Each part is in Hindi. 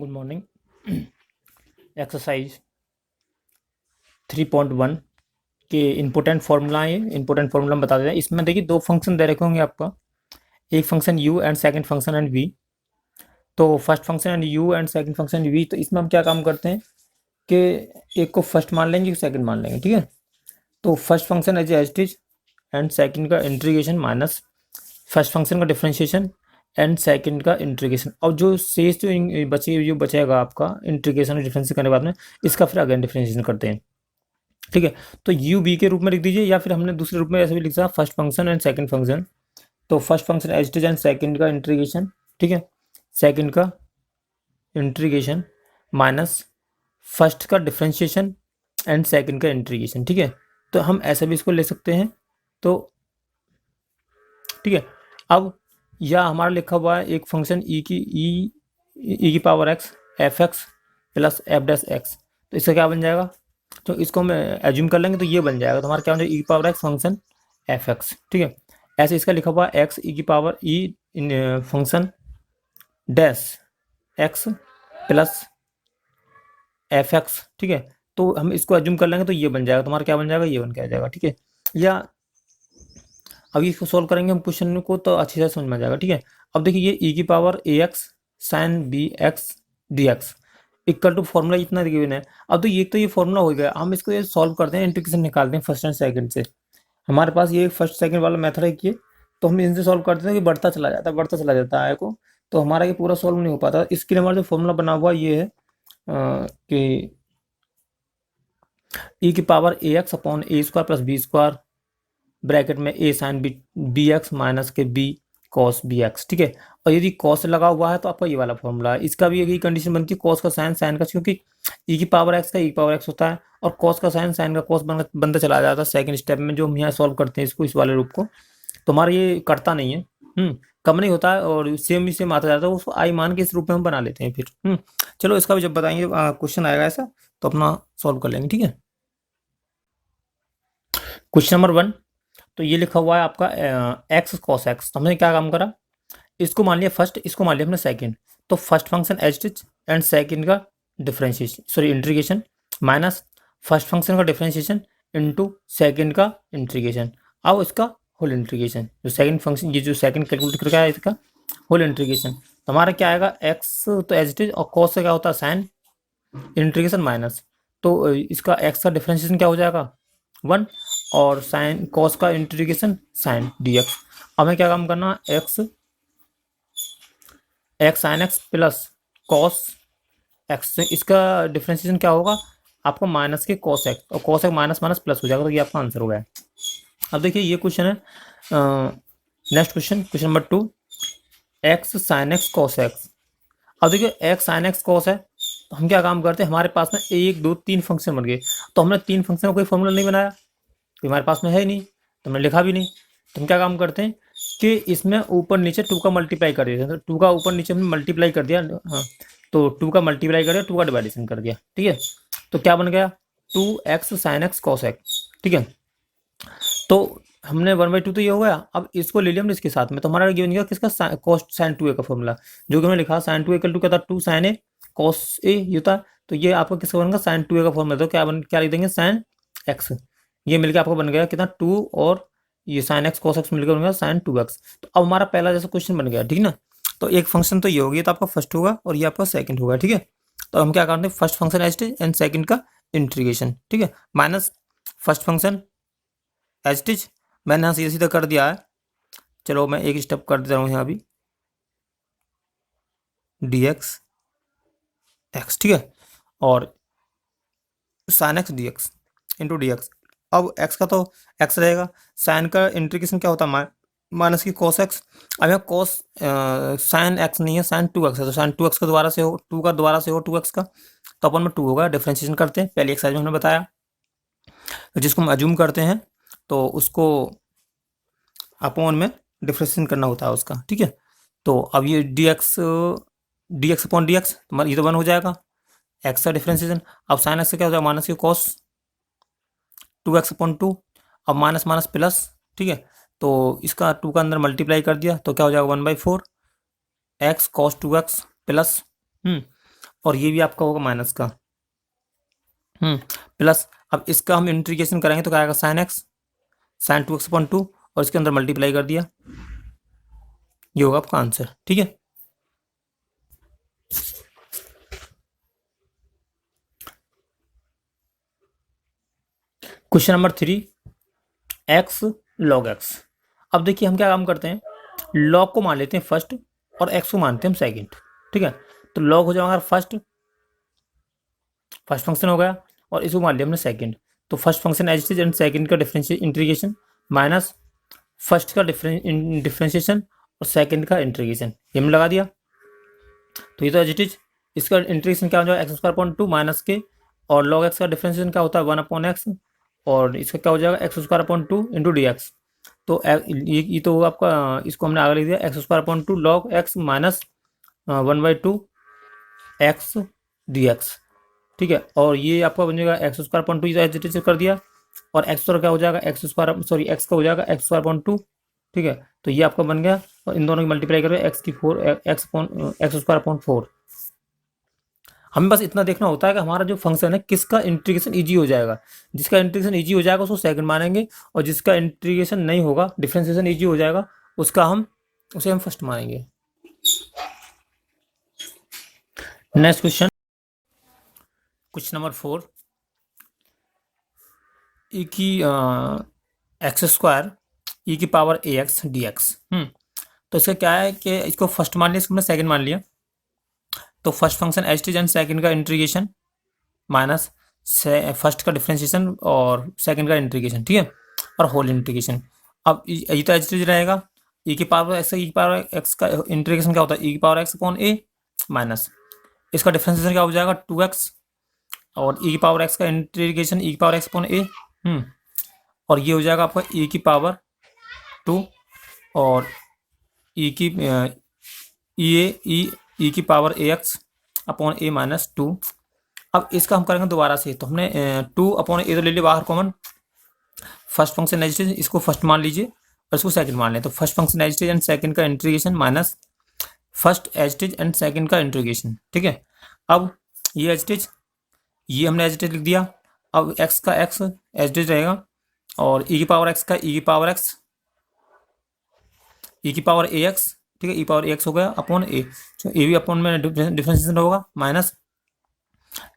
Good morning. एक्सरसाइज 3.1 के इम्पोर्टेंट फार्मूला हम बता देते हैं। इसमें देखिए दो फंक्शन दे रखे होंगे आपका, एक function u and second function and v। तो first function and u and second function v, तो इसमें हम क्या काम करते हैं कि एक को फर्स्ट मान लेंगे, सेकंड मान लेंगे, ठीक है। तो first function as it is and second का इंटीग्रेशन माइनस फर्स्ट फंक्शन का डिफरेंशिएशन एंड सेकंड का इंटीग्रेशन। और जो शेष जो बचेगा आपका इंटीग्रेशन और डिफरेंशिएशन करने के बाद में, इसका फिर अगेन डिफरेंशिएशन करते हैं, ठीक है। तो यू बी के रूप में लिख दीजिए, या फिर हमने दूसरे रूप में ऐसे भी लिख सकते first function and second function. तो first function H T and second का इंटीग्रेशन, ठीक है, सेकंड का इंटीग्रेशन माइनस फर्स्ट का डिफरेंशिएशन एंड सेकंड का इंटीग्रेशन, ठीक है। तो हम ऐसे भी इसको ले सकते हैं, तो ठीक है। अब या हमारा लिखा हुआ है एक फंक्शन ई की power x F x plus F dash x, तो इसका क्या बन जाएगा, तो इसको हम एज्यूम कर लेंगे, तो ये बन जाएगा। तो हमारा क्या बन जाएगा, ई की power x function F x, ठीक है। ऐसे इसका लिखा हुआ है एक्स ई की power e function dash x plus f x, ठीक है। तो हम इसको एज्यूम कर लेंगे, तो ये बन जाएगा। तुम्हारा क्या बन जाएगा, ये बन के आ जाएगा, ठीक है। या अभी इसको सॉल्व करेंगे हम क्वेश्चन को, तो अच्छी से समझ में आ जाएगा, ठीक है। अब देखिए ये ई की power A x sine B x D x equal to formula इतना गिवन है। अब तो ये फॉर्मूला हो गया, हम इसको ये सॉल्व करते हैं, इंटीग्रेशन निकालते हैं फर्स्ट एंड सेकंड से। हमारे पास ये फर्स्ट सेकंड वाला मेथड है कि, तो हम इनसे सॉल्व करते हैं कि बढ़ता चला जाता है को, तो हमारा ये पूरा सॉल्व नहीं हो पाता। इसके लिए हमारा जो फॉर्मूला बना हुआ ये है कि ई की पावर ए एक्स अपॉन ए square plus B square bracket में ए साइन बी एक्स माइनस के बी कॉस बी एक्स, ठीक है। और यदि कॉस लगा हुआ है तो आपका ये वाला फॉर्मूला है। इसका भी यही कंडीशन बनती है, कॉस का साइन साइन का, क्योंकि ई की पावर एक्स का ई पावर एक्स होता है, और कॉस का साइन साइन का कॉस बनता चला जाता है सेकंड स्टेप में, जो हम यहाँ सॉल्व करते हैं इसको, इस वाले रूप को। तो हमारा ये कटता नहीं है, कम नहीं होता है, और सेम ही सेम आता जाता है, उसको आई मान के इस रूप में हम बना लेते हैं फिर। चलो इसका भी जब बताएंगे क्वेश्चन आएगा ऐसा, तो अपना सॉल्व कर लेंगे, ठीक है। क्वेश्चन नंबर 1, तो ये लिखा हुआ है आपका एक्स कॉस एक्स। तो हमने क्या काम करा, इसको मान लिया फर्स्ट, इसको मान लिया हमने सेकंड। तो फर्स्ट फंक्शन एच टिच एंड सेकंड का differentiation, sorry integration, minus first function का डिफरेंशिएशन इनटू सेकंड का इंटीग्रेशन। अब इसका होल इंटीग्रेशन, जो सेकंड फंक्शन, ये जो सेकंड कैलकुलेट करके आया इसका होल इंटीग्रेशन। तो हमारा क्या आएगा, एक्स तो एच टिच और कॉस से क्या होता है साइन इंटीग्रेशन माइनस, तो इसका एक्स का डिफरेंशिएशन क्या हो जाएगा 1, और साइन कॉस का इंटीग्रेशन साइन डी एक्स। हमें क्या काम करना, x sine x plus cos x, इसका डिफरेंशिएशन क्या होगा आपको माइनस के कॉस एक्स, और cos x minus minus plus हो जाएगा, तो ये आपका आंसर हो गया। अब देखिए ये क्वेश्चन है, next question number 2, x sine x cos x. अब देखिए एक्स साइन एक्स कॉस है, तो हम क्या काम करते हैं, हमारे पास में 1 2 3 फंक्शन बन गए, तो हमने 3 फंक्शन का कोई फॉर्मूला नहीं बनाया, तो हमारे पास में है ही नहीं, तो हमने लिखा भी नहीं। तो हम क्या काम करते हैं कि इसमें ऊपर नीचे 2 का मल्टीप्लाई कर देते हैं, तो 2 का ऊपर नीचे हमने मल्टीप्लाई कर दिया, हाँ, तो 2 का मल्टीप्लाई कर दिया, 2 का डिवाइडेशन कर दिया, ठीक है। तो क्या बन गया 2x sine x cos x, ठीक है। तो हमने 1/2 तो ये हो गया। अब इसको ले लिया हमने इसके साथ में, तो हमारा ये बन गया किसका, कॉस साइन 2a का फॉर्मूला, जो कि हमने लिखा साइन 2a इक्वल टू क्या था 2 साइन ए कॉस ए, ये होता। तो ये आपका किसका बनेगा, साइन 2a का फॉर्मूला, तो क्या लिख देंगे साइन एक्स, ये मिलकर आपको बन गया कितना 2, और ये साइन एक्स कॉस एक्स मिलकर बन गया साइन 2x। तो अब हमारा पहला जैसा क्वेश्चन बन गया, ठीक ना। तो एक फंक्शन तो ये होगी, तो आपका फर्स्ट होगा और ये आपका सेकंड होगा, ठीक है। तो हम क्या करते हैं, first function H T and second का इंटीग्रेशन, ठीक है, minus first function H T, मैंने यहाँ सीधा सीधा कर दिया है। चलो मैं एक स्टेप कर देता हूँ यहाँ भी, डी एक्स एक्स, ठीक है, और sign X D x into d x. अब एक्स का तो एक्स रहेगा, साइन का इंटीग्रेशन क्या होता है माइनस की कॉस एक्स। अब यहाँ कॉस साइन एक्स नहीं है, साइन 2x है, तो साइन 2x का दोबारा से हो, 2 का दोबारा से हो 2x का, तो अपन में 2 होगा। डिफ्रेंशिएशन करते हैं, पहले एक्सरसाइज में हमने बताया, जिसको हम अज्यूम करते हैं, तो उसको अपॉन में डिफ्रेंशिएशन करना होता है उसका, ठीक है। तो अब ये D x upon D x, ये तो 1 हो जाएगा, एक्स का डिफ्रेंशिएशन। अब साइन एक्स का क्या हो जाएगा, माइनस की कॉस 2x अपॉन 2, अब माइनस माइनस प्लस, ठीक है। तो इसका 2 का अंदर मल्टीप्लाई कर दिया, तो क्या हो जाएगा 1/4 एक्स कॉस 2x प्लस और ये भी आपका होगा माइनस का, प्लस। अब इसका हम इंटीग्रेशन करेंगे तो क्या आएगा, साइन एक्स, साइन 2x/2, और इसके अंदर मल्टीप्लाई कर दिया, ये होगा आपका आंसर। ठीक है, question number 3, x log x. अब देखिए हम क्या काम करते हैं, लॉग को मान लेते हैं फर्स्ट और एक्स को मानते हैं हम सेकंड। ठीक है, तो लॉग हो जाएगा फर्स्ट, फर्स्ट फंक्शन हो गया, और इसको मान लिया हमने सेकंड। तो first function as it is and second का डिफरेंशियल इंटीग्रेशन माइनस फर्स्ट का डिफरेंशिएशन और सेकंड का इंटीग्रेशन, ये हमने लगा दिया। तो ये तो एज इट इज, इसका इंटीग्रेशन क्या हो जाएगा, x² माइनस के, और लॉग एक्स का डिफरेंशिएशन क्या होता है 1/x, और इसका क्या हो जाएगा x² इंटू डी एक्स। तो ये तो आपका, इसको हमने आगे लिख दिया x² log x minus 1/2 x D x. ठीक है, और ये आपका बन जाएगा x², ये एज इट इज कर दिया, और एक्स का क्या हो जाएगा एक्स का हो जाएगा x²। ठीक है, तो ये आपका बन गया, और इन दोनों की मल्टीप्लाई करें x²/4। हमें बस इतना देखना होता है कि हमारा जो फंक्शन है किसका इंटीग्रेशन इजी हो जाएगा। जिसका इंटीग्रेशन इजी हो जाएगा उसको सेकंड मानेंगे, और जिसका इंटीग्रेशन नहीं होगा, डिफरेंशिएशन इजी हो जाएगा, उसे हम फर्स्ट मानेंगे। नेक्स्ट क्वेश्चन, क्वेश्चन नंबर 4, ई की x² ई की पावर ax dx। तो इसका क्या है कि इसको फर्स्ट मान लिया, इसको हमने सेकंड मान लिया। तो first function H T and second का इंटीग्रेशन माइनस फर्स्ट का डिफरेंशिएशन और सेकंड का इंटीग्रेशन। ठीक है, और होल इंटीग्रेशन। अब ये तो एच टी रहेगा, ई की पावर एक्स का इंटीग्रेशन क्या होता है, ई की पावर एक्स अपॉन ए माइनस इसका डिफरेंशिएशन क्या हो जाएगा 2x, और ई की पावर एक्स का इंटीग्रेशन ई की पावर एक्स अपॉन ए, और ये हो जाएगा आपका ई की पावर 2, और ई की ई की पावर ए एक्स अपॉन ए माइनस 2। अब इसका हम करेंगे दोबारा से, तो हमने 2/a तो ले लिया बाहर common. First function as it is, इसको फर्स्ट मान लीजिए और इसको सेकंड मान लें। तो first function as it is and second का integration minus first as it is and second का इंटीग्रेशन। ठीक है, अब ये एज इट इज, ये हमने एज इट इज लिख दिया। अब एक्स का एक्स एज इट इज रहेगा, और ई की पावर एक्स का ई की पावर एक्स, ई की पावर ए एक्स। ठीक है, ई पावर ए एक्स हो गया अपॉन ए, तो ए भी अपॉन में डिफरेंशिएशन होगा, माइनस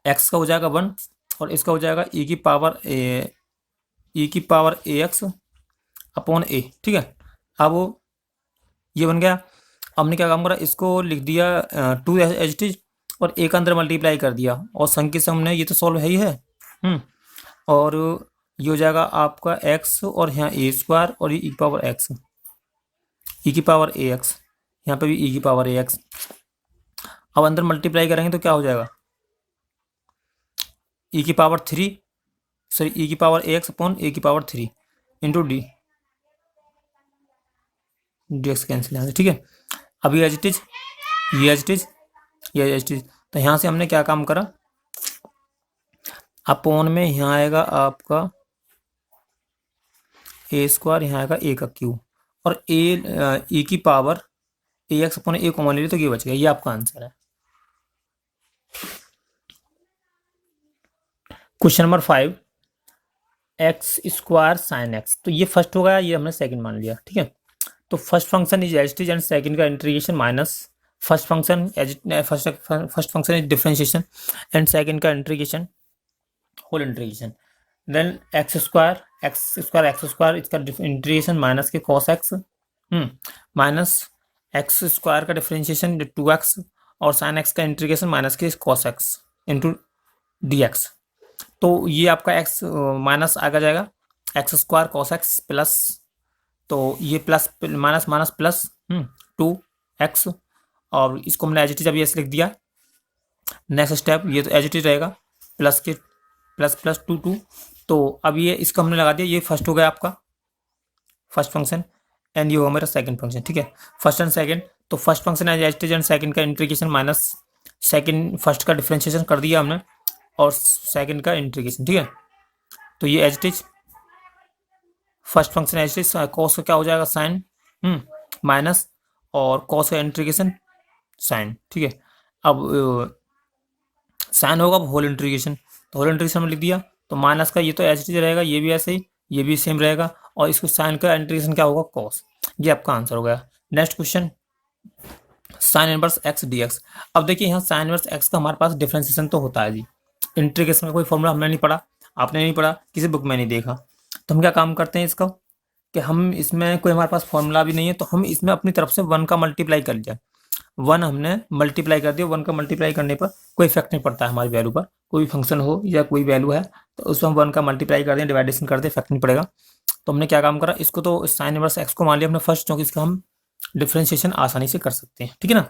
एक्स का हो जाएगा 1, और इसका हो जाएगा ई की पावर ए एक्स अपॉन ए। ठीक है, अब ये बन गया। हमने क्या काम करा, इसको लिख दिया 2 एच टी, और ए का अंदर मल्टीप्लाई कर दिया, और संख्या से हमने, ये तो सॉल्व है ही है। और ये हो जाएगा आपका एक्स, और यहाँ a², और ये ई पावर एक्स, ई की पावर ए एक्स, यहाँ पे भी ई की पावर ए एक्स। अब अंदर मल्टीप्लाई करेंगे तो क्या हो जाएगा, ई की पावर 3, सॉरी ई की पावर ए एक्स अपॉन ए की power 3 into d x cancel यहाँ से। ठीक है, अब ये एज इट इज, ये एज इट इज, ये एज इट इज। तो यहाँ से हमने क्या काम करा, अपॉन में यहाँ आएगा आपका a², यहाँ आएगा a का क्यूब, और e की पावर ए एक्स अपॉन ए कॉमन ले ली तो ये बच गया, ये आपका आंसर है। Question number 5, x² sin x। तो ये फर्स्ट हो गया, ये हमने सेकंड मान लिया। ठीक है, तो first function is H T and second का integration minus first function first function is differentiation and second का integration whole integration. Then x² इसका इंटीग्रेशन माइनस के cos x, माइनस x² का डिफरेंशिएशन 2x, और sin x का इंटीग्रेशन माइनस के cos x into d x. तो ये आपका x माइनस आगे जाएगा x² cos x प्लस, तो ये plus minus minus plus 2x, और इसको हमने एज इट इज अभी ऐसे लिख दिया। नेक्स्ट स्टेप, ये तो एज इट इज रहेगा, प्लस के प्लस प्लस 2 तो अब ये इसको हमने लगा दिया, ये फर्स्ट हो गया आपका फर्स्ट फंक्शन, एंड ये होगा मेरा सेकंड फंक्शन। ठीक है, फर्स्ट एंड सेकंड, तो first function as it is and second का इंटीग्रेशन माइनस सेकंड फर्स्ट का डिफरेंशिएशन कर दिया हमने, और सेकंड का इंटीग्रेशन। ठीक है, तो ये as it is first function as it is, cos का क्या हो जाएगा साइन माइनस, और कॉस का इंटीग्रेशन साइन। ठीक है, अब साइन होगा होल इंटीग्रेशन, तो होल इंटीग्रेशन में लिख दिया, तो माइनस का ये तो एच डी रहेगा, ये भी ऐसे ही, ये भी सेम रहेगा, और इसको साइन का इंटीग्रेशन क्या होगा कॉस। ये आपका आंसर हो गया। Next question, sign inverse x D x. अब देखिए यहाँ साइन इनवर्स एक्स का हमारे पास डिफ्रेंसिएशन तो होता है जी, इंटीग्रेशन का कोई फॉर्मूला हमने नहीं पढ़ा, आपने नहीं पढ़ा, किसी बुक में नहीं देखा, तो हम क्या काम करते हैं इसका कि हम इसमें कोई हमारे पास फॉर्मूला भी नहीं है, तो हम इसमें अपनी तरफ से वन का मल्टीप्लाई कर लिया, वन हमने मल्टीप्लाई कर दिया, वन का मल्टीप्लाई करने पर कोई इफेक्ट नहीं पड़ता है हमारी वैल्यू पर, कोई फंक्शन हो या कोई वैल्यू है तो उसमें हम वन का मल्टीप्लाई कर दें, डिवाइडेशन कर दें, इफेक्ट नहीं पड़ेगा। तो हमने क्या काम करा, इसको तो साइन इनवर्स एक्स को मान लिया हमने फर्स्ट, क्योंकि इसका हम डिफ्रेंशिएशन आसानी से कर सकते हैं, ठीक है ना।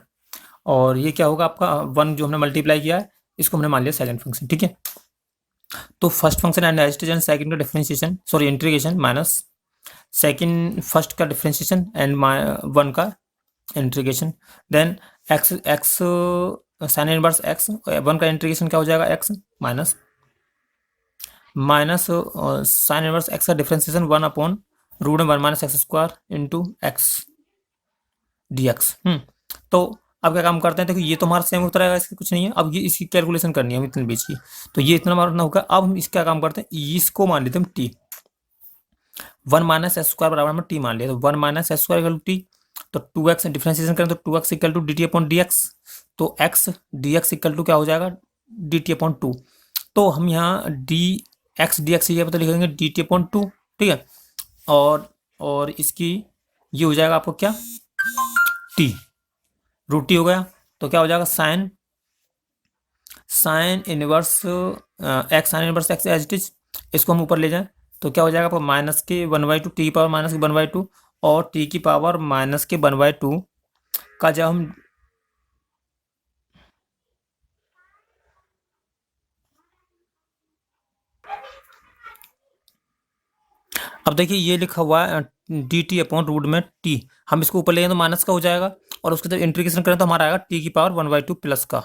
और ये क्या होगा आपका वन जो हमने मल्टीप्लाई किया है, इसको हमने मान लिया सेकंड फंक्शन, ठीक है। तो first function and H and second का differentiation sorry integration minus second first का डिफ्रेंशिएशन एंड वन का integration, then x x sine inverse x, one का इंटीग्रेशन क्या हो जाएगा x minus minus sine inverse x का differentiation one upon root one minus x square into x D x. तो अब क्या काम करते हैं, देखो ये तो हमारा सेम होता रहेगा, इसकी कुछ नहीं है, अब ये इसकी कैलकुलेशन करनी है हम इतने बीच की, तो ये इतना मारना होगा। अब हम इसका काम करते हैं, इसको मान लेते हैं T, one minus S square बराबर में टी मान लिया, तो one minus S square equal to T, तो टू एक्स डिफ्रेंशिएशन करें तो two X equal to D T upon D x, तो X D x equal to क्या हो जाएगा डी टी अपॉन टू, तो हम यहाँ डी एक्स डी एक्स ये पता लिखेंगे डी टी अपॉन टू, ठीक है। और इसकी ये हो जाएगा आपको क्या टी, रूट टी हो गया, तो क्या हो जाएगा sine sine inverse x sine inverse x as it is, इसको हम ऊपर ले जाएं तो क्या हो जाएगा आपको माइनस के वन बाई टू टी की पावर माइनस के वन बाई टू, और टी की पावर माइनस के वन बाई टू का जब हम अब देखिए ये लिखा हुआ है डी टी अपॉन रूट में टी, हम इसको ऊपर ले जाएं तो माइनस का हो जाएगा, और उसके जब इंटीग्रेशन करें तो हमारा आएगा टी की power one by two plus का,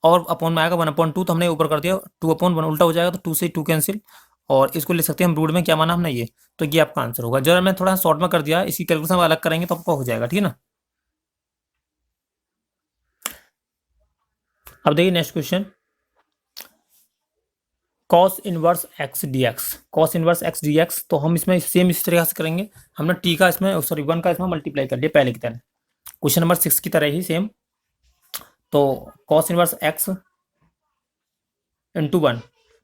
और अपॉन में आएगा वन अपॉन टू, तो हमने ऊपर कर दिया टू अपॉन वन, उल्टा हो जाएगा तो टू से टू कैंसिल, और इसको ले सकते हैं हम रूट में क्या माना हमने ये, तो ये आपका आंसर होगा। जरा मैं थोड़ा शॉर्ट में कर दिया, इसकी कैलकुलेशन अलग करेंगे तो आपको हो जाएगा, ठीक है ना। अब देखिए next question, cos inverse x D x, cos inverse x D x, तो हम इसमें सेम इस तरीके से करेंगे, हमने टी का इसमें सॉरी वन का इसमें मल्टीप्लाई कर लिया पहले की तरह, क्वेश्चन नंबर 6 की तरह ही सेम। तो cos inverse x into one,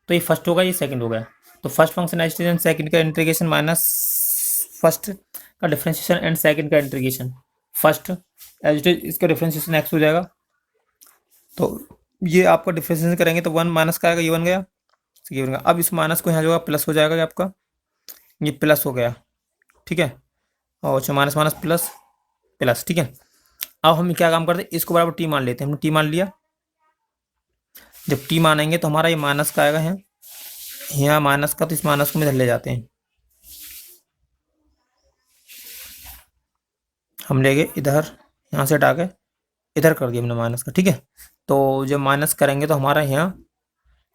तो ये फर्स्ट होगा ये सेकंड हो गया, तो first function as and second का इंटीग्रेशन माइनस फर्स्ट का डिफरेंशिएशन एंड सेकंड का इंटीग्रेशन, फर्स्ट एच इसका डिफरेंशिएशन एक्स हो जाएगा, तो ये आपका डिफरेंशिएशन करेंगे तो वन माइनस का आएगा, ये बन गया, ये बन गया। अब इस माइनस को यहाँ जो प्लस हो जाएगा, ये आपका ये प्लस हो गया, ठीक है, और अच्छा माइनस माइनस प्लस प्लस, ठीक है। अब हम क्या काम करते हैं, इसको बराबर टी मान लेते हैं, हमने टी मान लिया, जब टी मानेंगे तो हमारा ये माइनस का आएगा है यहाँ माइनस का, तो इस माइनस को हम इधर ले जाते हैं, हम ले गए इधर, यहाँ से हटा के इधर कर दिया हमने माइनस का, ठीक है। तो जब माइनस करेंगे तो हमारा यहाँ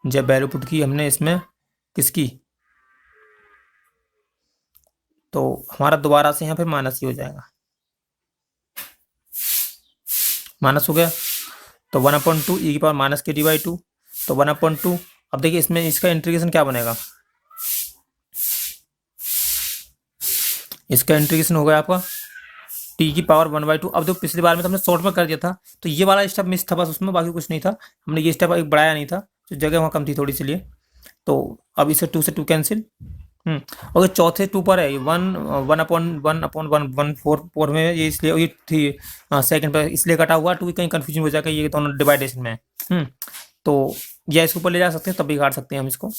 जब वैल्यू पुट की हमने इसमें किसकी, तो हमारा दोबारा से यहाँ फिर माइनस ही हो जाएगा, माइनस हो गया, तो वन अपॉइंट टू ई की पावर माइनस के डी बाई टू, तो वन अपॉइंट टू। अब देखिए इसमें इसका इंटीग्रेशन क्या बनेगा, इसका इंटीग्रेशन हो गया आपका टी की पावर वन बाई टू। अब जो पिछली बार में तो हमने शॉर्ट में कर दिया था, तो ये वाला स्टेप मिस था बस उसमें, बाकी कुछ नहीं था, हमने ये स्टेप एक बढ़ाया नहीं था, तो जगह वहाँ कम थी थोड़ी सी लिए, तो अब इसे टू से टू कैंसिल, और चौथे टू पर है one one upon one upon one one four में, ये इसलिए ये थी सेकंड पर इसलिए कटा हुआ, टू कहीं कंफ्यूजन हो जाएगा, ये दोनों डिवाइडेशन में तो या इसके ऊपर ले जा सकते हैं तब भी काट सकते हैं हम इसको,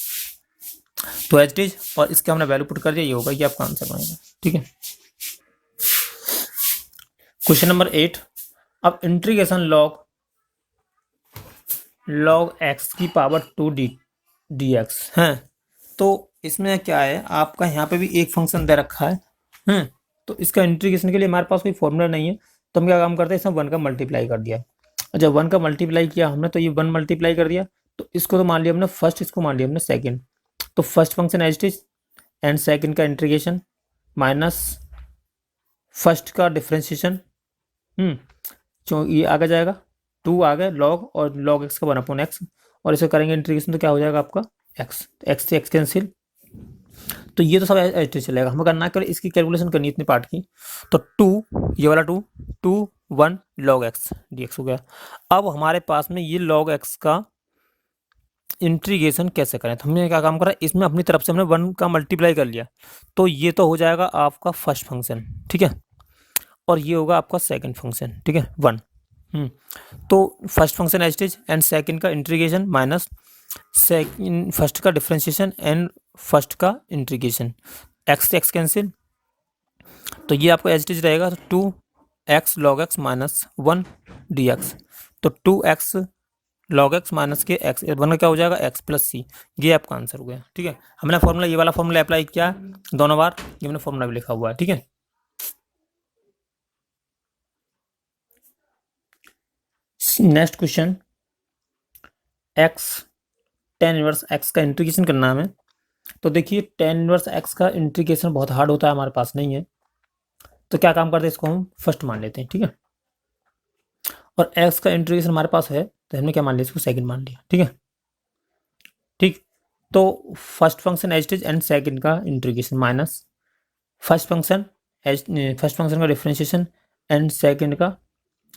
तो एच डी और इसके हमने वैल्यू पुट कर दिया, ये होगा ये आपका आंसर बनेगा, ठीक है। क्वेश्चन नंबर 8, अब इंटीग्रेशन लॉग एक्स की पावर टू डी एक्स है, तो इसमें क्या है आपका यहाँ पे भी एक फंक्शन दे रखा है, तो इसका इंटीग्रेशन के लिए हमारे पास कोई फॉर्मूला नहीं है, तो हम क्या काम करते हैं इसमें वन का मल्टीप्लाई कर दिया, जब वन का मल्टीप्लाई किया हमने तो ये वन मल्टीप्लाई कर दिया, तो इसको तो मान लिया हमने फर्स्ट, इसको मान लिया हमने सेकंड, तो first function H T and second का इंटीग्रेशन माइनस फर्स्ट का डिफ्रेंशिएशन, जो ये आगे जाएगा टू आ गए लॉग और लॉग एक्स का 1/x, और इसे करेंगे इंटीग्रेशन तो क्या हो जाएगा आपका एक्स, तो एक्स से एक्स कैंसिल। तो ये तो सब ऐसे चलेगा, हमें करना है केवल इसकी कैलकुलेशन करनी है इतने पार्ट की। तो टू, ये वाला two, two 1 log x D x हो गया। अब हमारे पास में ये लॉग एक्स का इंटीग्रेशन कैसे करें, तो हमने क्या काम करा, इसमें अपनी तरफ से हमने 1 का मल्टीप्लाई कर लिया, तो ये तो हो जाएगा आपका फर्स्ट फंक्शन, ठीक है, और ये होगा आपका सेकंड फंक्शन, ठीक है 1। तो first function as it is and second का इंटीग्रेशन माइनस सेकंड फर्स्ट का डिफरेंशिएशन एंड फर्स्ट का इंटीग्रेशन, एक्स से एक्स कैंसिल, तो ये आपका एज इट इज रहेगा, तो 2x log x minus 1 dx, तो 2x log x माइनस के x, वन क्या हो जाएगा x प्लस सी, ये आपका आंसर हो गया, ठीक है। हमने फॉर्मूला, ये वाला फॉर्मूला अप्लाई किया दोनों बार, ये हमने फॉर्मूला भी लिखा हुआ है, ठीक है। Next question, x tan inverse x का इंटीग्रेशन करना है हमें। तो देखिए tan इनवर्स x का इंटीग्रेशन बहुत हार्ड होता है, हमारे पास नहीं है, तो क्या काम करते हैं, इसको हम फर्स्ट मान लेते हैं, ठीक है, और x का इंटीग्रेशन हमारे पास है, तो हमने क्या मान लिया, इसको सेकंड मान लिया, ठीक है, ठीक। तो first function as is and second का integration minus first function first function का डिफरेंशिएशन एंड सेकंड का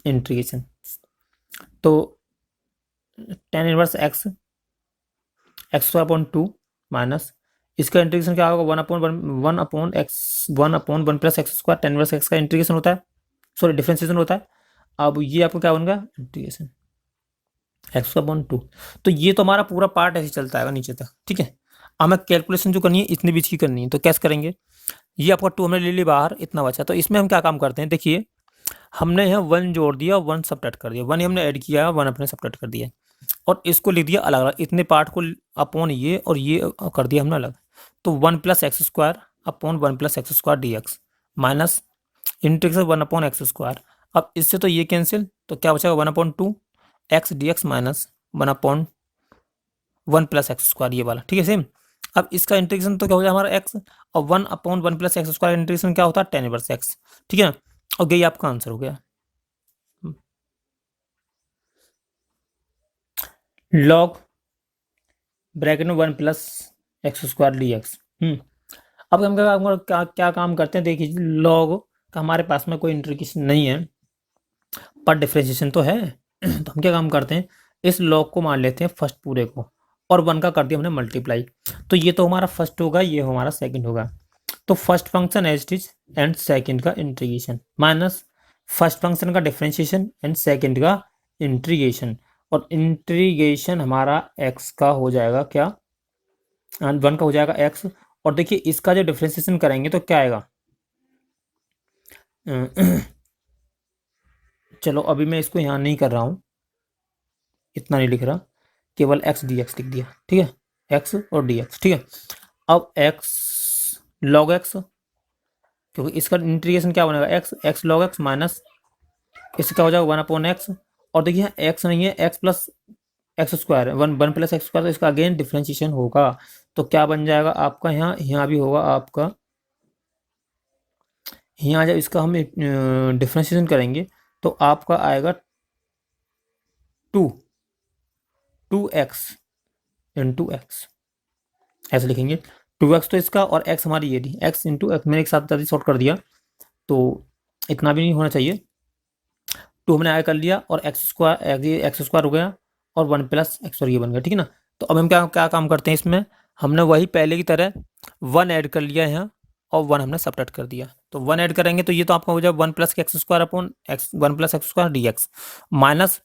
इंटीग्रेशन, तो tan inverse x x² upon 2 minus इसका इंटीग्रेशन क्या होगा, 1/1 plus x square, tan inverse x का इंटीग्रेशन होता है, सॉरी डिफरेंशिएशन होता है। अब ये आपको क्या बनेगा, इंटीग्रेशन x/2, तो ये तो हमारा पूरा पार्ट ऐसे चलता है नीचे तक, ठीक है। हमें कैलकुलेशन जो करनी है इतने बीच की करनी है, तो कैसे करेंगे, ये आपका 2 हमने ले ली बाहर, इतना बचा, तो इसमें हम क्या काम करते हैं, देखिए हमने यहाँ 1 जोड़ दिया, 1 सब्ट्रैक्ट कर दिया, 1 हमने ऐड किया, 1 अपने सब्ट्रैक्ट कर दिया, और इसको लिख दिया अलग अलग, इतने पार्ट को अपॉन ये और ये कर दिया हमने अलग, तो 1 plus x square upon 1 plus x square D x minus integration 1 upon X square. अब इससे तो ये कैंसिल, तो क्या बचेगा 1/2 x D x minus 1/1 plus x square, ये वाला, ठीक है सेम। अब इसका इंटीग्रेशन तो क्या हो जाएगा हमारा एक्स, और 1/1 प्लस एक्स स्क्वायर इंटीग्रेशन क्या होता है, tan इनवर्स एक्स, ठीक है, और ये आपका आंसर हो गया। लॉग ब्रैकेट में 1 plus x square D x. अब हम क्या काम करते हैं, देखिए लॉग का हमारे पास में कोई इंटीग्रेशन नहीं है, पर डिफरेंशिएशन तो है तो हम क्या काम करते हैं, इस लॉग को मान लेते हैं फर्स्ट पूरे को, और 1 का कर दिया हमने मल्टीप्लाई, तो ये तो हमारा फर्स्ट होगा, ये हमारा सेकंड होगा, तो first function as it is and second का इंटीग्रेशन माइनस फर्स्ट फंक्शन का डिफरेंशिएशन एंड सेकंड का इंटीग्रेशन, और इंटीग्रेशन हमारा x का हो जाएगा क्या, 1 का हो जाएगा x, और देखिए इसका जो डिफरेंशिएशन करेंगे तो क्या आएगा चलो अभी मैं इसको यहाँ नहीं कर रहा हूँ, इतना नहीं लिख रहा, केवल x dx लिख दिया, ठीक है, x और dx, ठीक है। अब x log x, क्योंकि इसका इंटीग्रेशन क्या बनेगा, x log x माइनस इसका हो जाएगा 1/x, और देखिए यहाँ x नहीं है, x प्लस एक्स स्क्वायर है, 1 प्लस एक्स स्क्वायर, तो इसका अगेन डिफ्रेंशिएशन होगा, तो क्या बन जाएगा आपका, यहाँ भी होगा आपका, यहाँ जब इसका हम डिफ्रेंशिएशन करेंगे तो आपका आएगा 2x इंटू एक्स, ऐसे लिखेंगे 2x तो इसका, और x हमारी ये थी, x इंटू एक्स, मैंने एक साथ जल्दी शॉर्ट कर दिया, तो इतना भी नहीं होना चाहिए, 2 हमने आगे कर लिया, और एक्स स्क्वायर हो गया, और 1 प्लस एक्स, और ये बन गया, ठीक है ना। तो अब हम क्या क्या काम करते हैं, इसमें हमने वही पहले की तरह 1 ऐड कर लिया यहाँ, और 1 हमने सब्ट्रैक्ट कर दिया, तो 1 ऐड करेंगे तो ये तो आपका हो जाएगा 1 plus x square upon x, 1 plus x square D x minus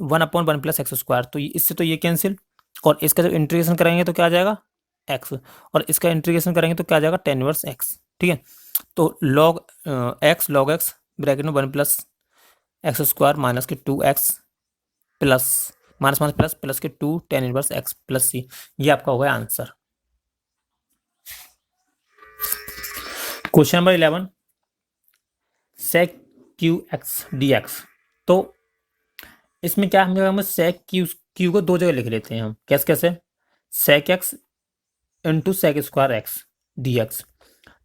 1/1 plus x square, तो इससे तो ये कैंसिल, और इसका जब इंटीग्रेशन करेंगे तो क्या आ जाएगा एक्स, और इसका इंटीग्रेशन करेंगे तो क्या आ जाएगा tan इनवर्स एक्स, ठीक है। तो लॉग एक्स ब्रैकेट में 1 प्लस एक्स स्क्वायर माइनस के 2x plus minus minus plus plus के 2 tan inverse x plus C, ये आपका होगा answer. Question number 11, sec qx dx, तो इसमें क्या हम sec q को 2 जगह लिख लेते हैं हम, कैसे sec x into sec square x dx,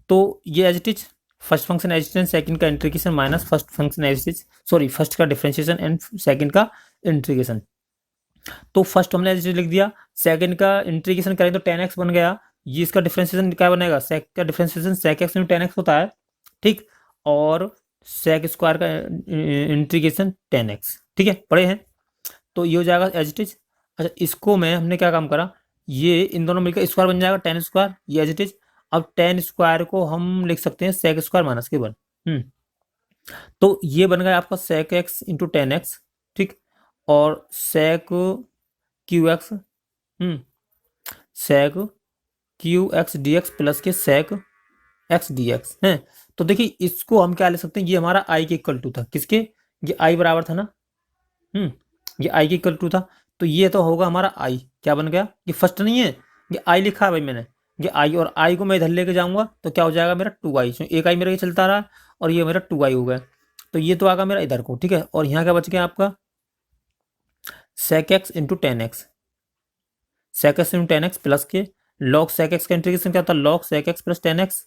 तो ये as it is first function as it is, second का integration minus first function as it is, sorry first का डिफरेंशिएशन एंड सेकंड का इंटीग्रेशन। तो फर्स्ट हमने एज इट इज लिख दिया, सेकंड का इंटीग्रेशन करें तो 10x बन गया, ये इसका डिफरेंशिएशन क्या बनेगा, सेक का डिफरेंशिएशन सेक एक्स इंटू 10x होता है, ठीक, और सेक स्क्वायर का इंटीग्रेशन 10x, ठीक है, पढ़े हैं। तो ये हो जाएगा एज इट इज। अच्छा इसको मैं हमने क्या काम करा, ये इन दोनों मिलकर स्क्वायर बन जाएगा 10 स्क्वायर, ये एज इट इज। अब 10 स्क्वायर को हम लिख सकते हैं सेक स्क्वायर माइनस के 1। तो ये बन गया आपका सेक एक्स इंटू 10x, ठीक, और sec cube X, sec cube X D x plus के सेक एक्स डी एक्स है। तो देखिए इसको हम क्या ले सकते हैं, ये हमारा आई के इक्वल टू था, किसके, ये आई बराबर था ना, ये आई के इक्वल टू था, तो ये तो होगा हमारा आई, क्या बन गया, ये फर्स्ट नहीं है, ये आई लिखा है भाई मैंने, ये आई, और आई को मैं इधर लेके जाऊंगा तो क्या हो जाएगा मेरा 2i, एक आई मेरा ये चलता रहा और ये मेरा 2i हो गया, तो ये तो आगा मेरा इधर को, ठीक है। और यहाँ क्या बच गया आपका sec x into 10x, sec x into 10x plus के लॉग सेक एक्स का इंटीग्रेशन क्या होता है, log sec X plus 10x,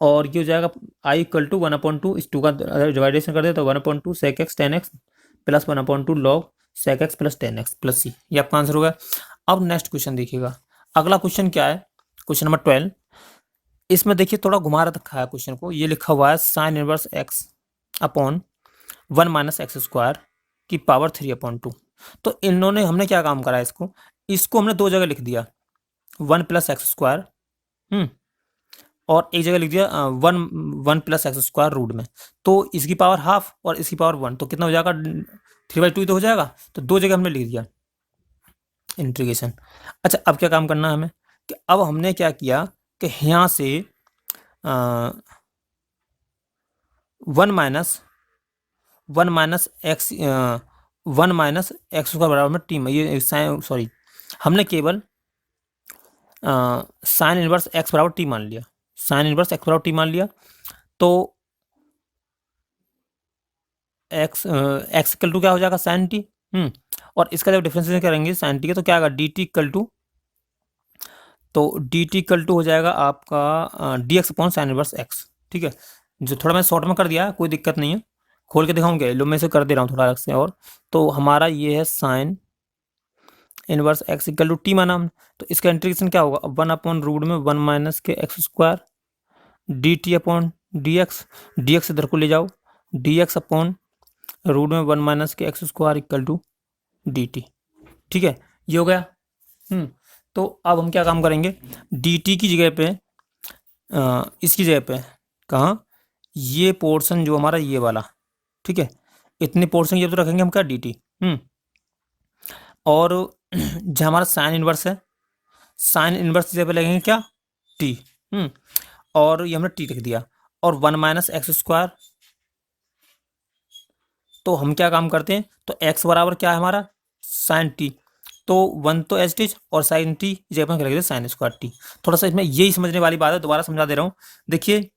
और ये हो जाएगा आई इक्वल टू 1/2, इस 2 का डिवाइडेशन कर दे तो 1/2 sec X 10x plus 1/2 log sec X plus 10x plus C, ये आपका आंसर होगा। अब नेक्स्ट क्वेश्चन देखिएगा, अगला क्वेश्चन क्या है, क्वेश्चन नंबर 12। इसमें देखिए थोड़ा घुमा रखा है क्वेश्चन को, ये लिखा हुआ है sine inverse x upon 1 minus x square की पावर 3/2। तो इन्होंने हमने क्या काम करा है, इसको हमने दो जगह लिख दिया, 1 प्लस एक्स स्क्वायर, और एक जगह लिख दिया 1 प्लस एक्स स्क्वायर रूट में, तो इसकी पावर हाफ और इसकी पावर 1, तो कितना हो जाएगा 3/2 तो हो जाएगा, तो दो जगह हमने लिख दिया इंटीग्रेशन। अच्छा अब क्या काम करना है हमें, कि अब हमने क्या किया कि यहाँ से 1 minus x 1 minus x square बराबर में टी में, ये साइन, सॉरी हमने केवल साइन इनवर्स एक्स बराबर टी मान लिया, साइन इनवर्स एक्स बराबर टी मान लिया, तो एक्स इक्वल टू क्या हो जाएगा साइन टी, और इसका जब डिफरेंशिएशन करेंगे साइन टी का तो क्या आएगा डी टी इक्वल टू, तो डी टी इक्वल टू हो जाएगा आपका D x upon sine inverse x, ठीक है। जो थोड़ा मैं शॉर्ट में कर दिया, कोई दिक्कत नहीं है, खोल के दिखाऊंगे, लो मैं इसे कर दे रहा हूँ थोड़ा अलग से, और तो हमारा ये है sine inverse x equal to t माना हमने, तो इसका इंटीग्रेशन क्या होगा, 1/रूट में 1 माइनस के x square D T upon D x इधर को ले जाओ, डी एक्स अपॉन रूट में 1 माइनस के x square equal to D t, ठीक है, ये हो गया। तो अब हम क्या काम करेंगे, डी टी की जगह पे इसकी जगह पे कहाँ, ये पोर्शन जो हमारा ये वाला, ठीक है, इतने पोर्शन ये तो रखेंगे हम क्या डी टी, और जो हमारा साइन इनवर्स है, साइन इनवर्स की जगह पे लगेंगे क्या टी, और ये हमने टी लिख दिया, और 1 माइनस एक्स स्क्वायर, तो हम क्या काम करते हैं, तो x बराबर क्या है हमारा साइन टी, तो 1 तो एच टी और साइन टी जगह पर लिख देते साइन स्क्वायर टी। थोड़ा सा इसमें यही समझने वाली बात है, दोबारा समझा दे रहा हूँ। देखिए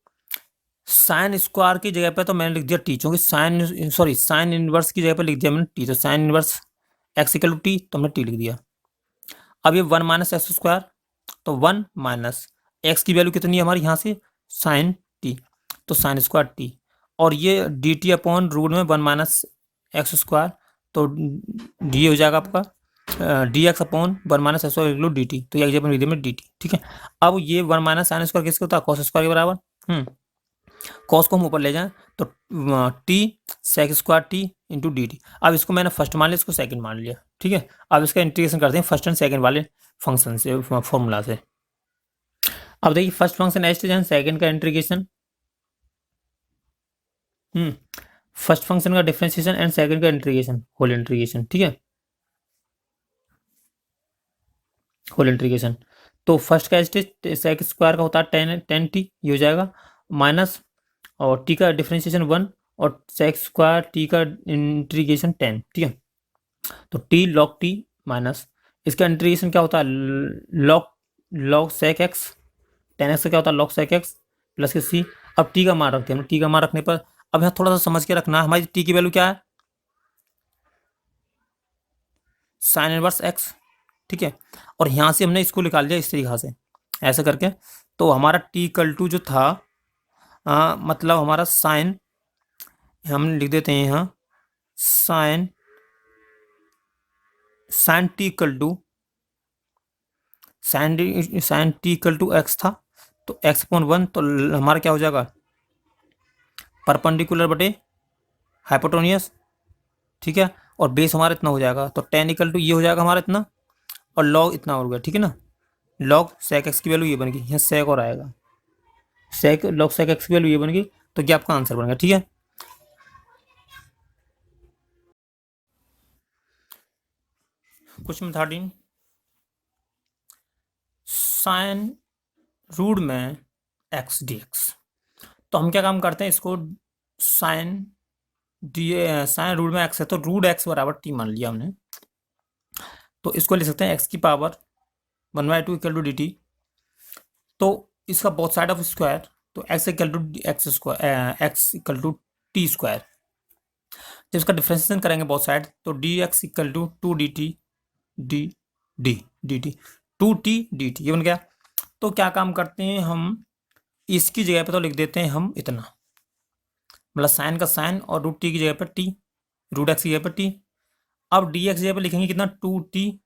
साइन स्क्वायर की जगह पे तो मैंने लिख दिया टी, क्योंकि साइन इनवर्स की जगह पे लिख दिया मैंने टी, तो sine inverse x equal to T, तो हमने टी लिख दिया। अब ये 1 माइनस एक्स स्क्वायर, तो 1 माइनस एक्स की वैल्यू कितनी है हमारी यहाँ से साइन टी, तो साइन स्क्वायर टी, और ये डी टी अपॉन रूट में 1 माइनस एक्स स्क्वायर, तो डी हो जाएगा आपका D x upon 1 minus x square D t, तो ये एग्जाम्पल मीडियम में डी टी, ठीक है। अब ये 1 माइनस साइन स्क्वायर किसके होता है कॉस स्क्वायर के बराबर, कॉस को हम ऊपर ले जाएं तो t sec square t into d t. अब इसको मैंने फर्स्ट मान लिया, इसको सेकंड मान लिया, ठीक है। अब इसका इंटीग्रेशन करते हैं फर्स्ट एंड सेकंड वाले फंक्शन से, फॉर्मूला से। अब देखिए first function as and second का इंटीग्रेशन, फर्स्ट फंक्शन का डिफरेंशिएशन एंड सेकंड का इंटीग्रेशन, होल इंटीग्रेशन, ठीक है, होल इंटीग्रेशन। तो फर्स्ट का एच सेक स्क्वायर का होता है 10 टी, ये हो जाएगा माइनस, और टी का डिफरेंशिएशन 1 और सेक स्क्वायर टी का इंटीग्रेशन 10, ठीक है। तो टी लॉग टी माइनस इसका इंटीग्रेशन क्या होता है लॉग सेक एक्स, 10x का क्या होता है लॉग सेक एक्स प्लस के सी। अब टी का मान रखते हैं, टी का मान रखने पर अब यहाँ थोड़ा सा समझ के रखना, हमारी टी की वैल्यू क्या है साइन इनवर्स एक्स, ठीक है, और यहाँ से हमने इसको निकाल लिया इस तरीके से ऐसे करके, तो हमारा टी इक्वल टू जो था मतलब हमारा साइन हम लिख देते हैं यहाँ sine sine t equal to sine t equal to x था, तो एक्स अपॉन 1, तो हमारा क्या हो जाएगा परपेंडिकुलर बटे हाइपोटेन्यूस, ठीक है। और बेस हमारा इतना हो जाएगा, तो टेन इक्वल टू ये हो जाएगा हमारा इतना, और लॉग इतना हो गया, ठीक है ना। लॉग सेक एक्स की वैल्यू ये बन गई, यहाँ सेक और आएगा सेक, लॉग सेक एक्स की वैल्यू ये बन गई, तो क्या आपका आंसर बनेगा, ठीक है। क्वेश्चन 13, साइन रूट में एक्स डी एक्स। तो हम क्या काम करते हैं, इसको साइन साइन रूट में एक्स है, तो रूट एक्स बराबर टी मान लिया हमने, तो इसको लिख सकते हैं एक्स की power 1/2 equal to D t. तो इसका बोथ साइड ऑफ स्क्वायर, तो x equal to x square, x equal to t square. जब इसका डिफ्रेंशिएशन करेंगे बोथ साइड, तो d x equal to 2 d t d d d t 2 t d t, ये बन गया। तो क्या काम करते हैं हम, इसकी जगह पे तो लिख देते हैं हम इतना, मतलब साइन का साइन और रूट टी की जगह पर टी, रूट एक्स की जगह पर टी। अब डी एक्स जगह पर लिखेंगे कितना, 2t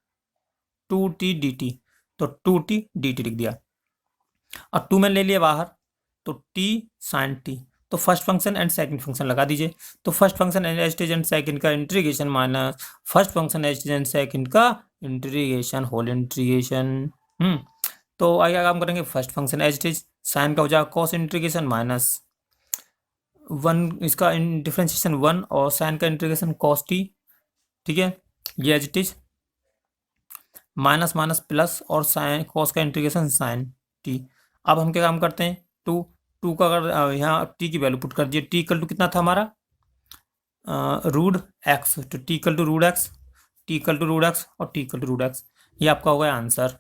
डी टी, तो 2t डी टी लिख दिया, और 2 मैंने ले लिया बाहर, तो t साइन टी। तो first function and second function लगा दीजिए, तो फर्स्ट फंक्शन एंड सेकंड का integration minus first function and second का इंटीग्रेशन होल इंटीग्रेशन। तो आगे काम करेंगे, first function as is sine का हो जाएगा कॉस इंटीग्रेशन माइनस 1, इसका डिफ्रेंशिएशन 1 और साइन का इंटीग्रेशन कॉस टी, ठीक है। ये H is minus minus plus और साइन कॉस का इंटीग्रेशन साइन टी। अब हम क्या काम करते हैं, टू का अगर यहाँ टी की वैल्यू पुट कर दिए, टी इक्वल टू कितना था हमारा रूट एक्स, तो T equal to root X, T equal to root X और T equal to root X, ये आपका हो गया आंसर।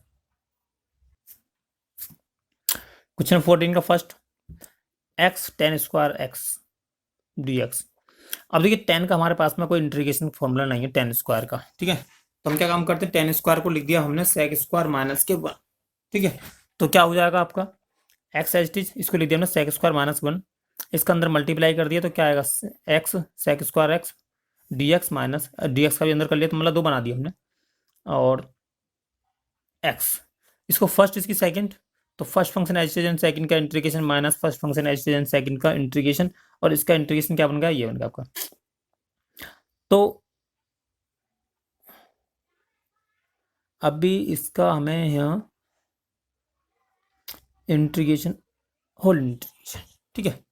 क्वेश्चन 14 का first, X ten square x D x. अब देखिए टेन का हमारे पास में कोई इंटीग्रेशन फॉर्मूला नहीं है टेन स्क्वायर का, ठीक है। तो हम क्या काम करते हैं, टेन स्क्वायर को लिख दिया हमने सेक स्क्वायर माइनस के 1, ठीक है। तो क्या हो जाएगा आपका एक्स एच टी, इसको लिख दिया हमने सेक स्क्वायर माइनस 1, इसका अंदर मल्टीप्लाई कर दिया, तो क्या आएगा x sec square x D x minus d x का भी अंदर कर लिया, तो मतलब 2 बना दिया हमने, और एक्स, इसको फर्स्ट इसकी सेकंड, तो first function as and second का integration minus first function as and second का इंटीग्रेशन, और इसका इंटीग्रेशन क्या बन गया, ये बन गया आपका। तो अभी इसका हमें यहाँ इंटीग्रेशन होल इंटीग्रेशन, ठीक है।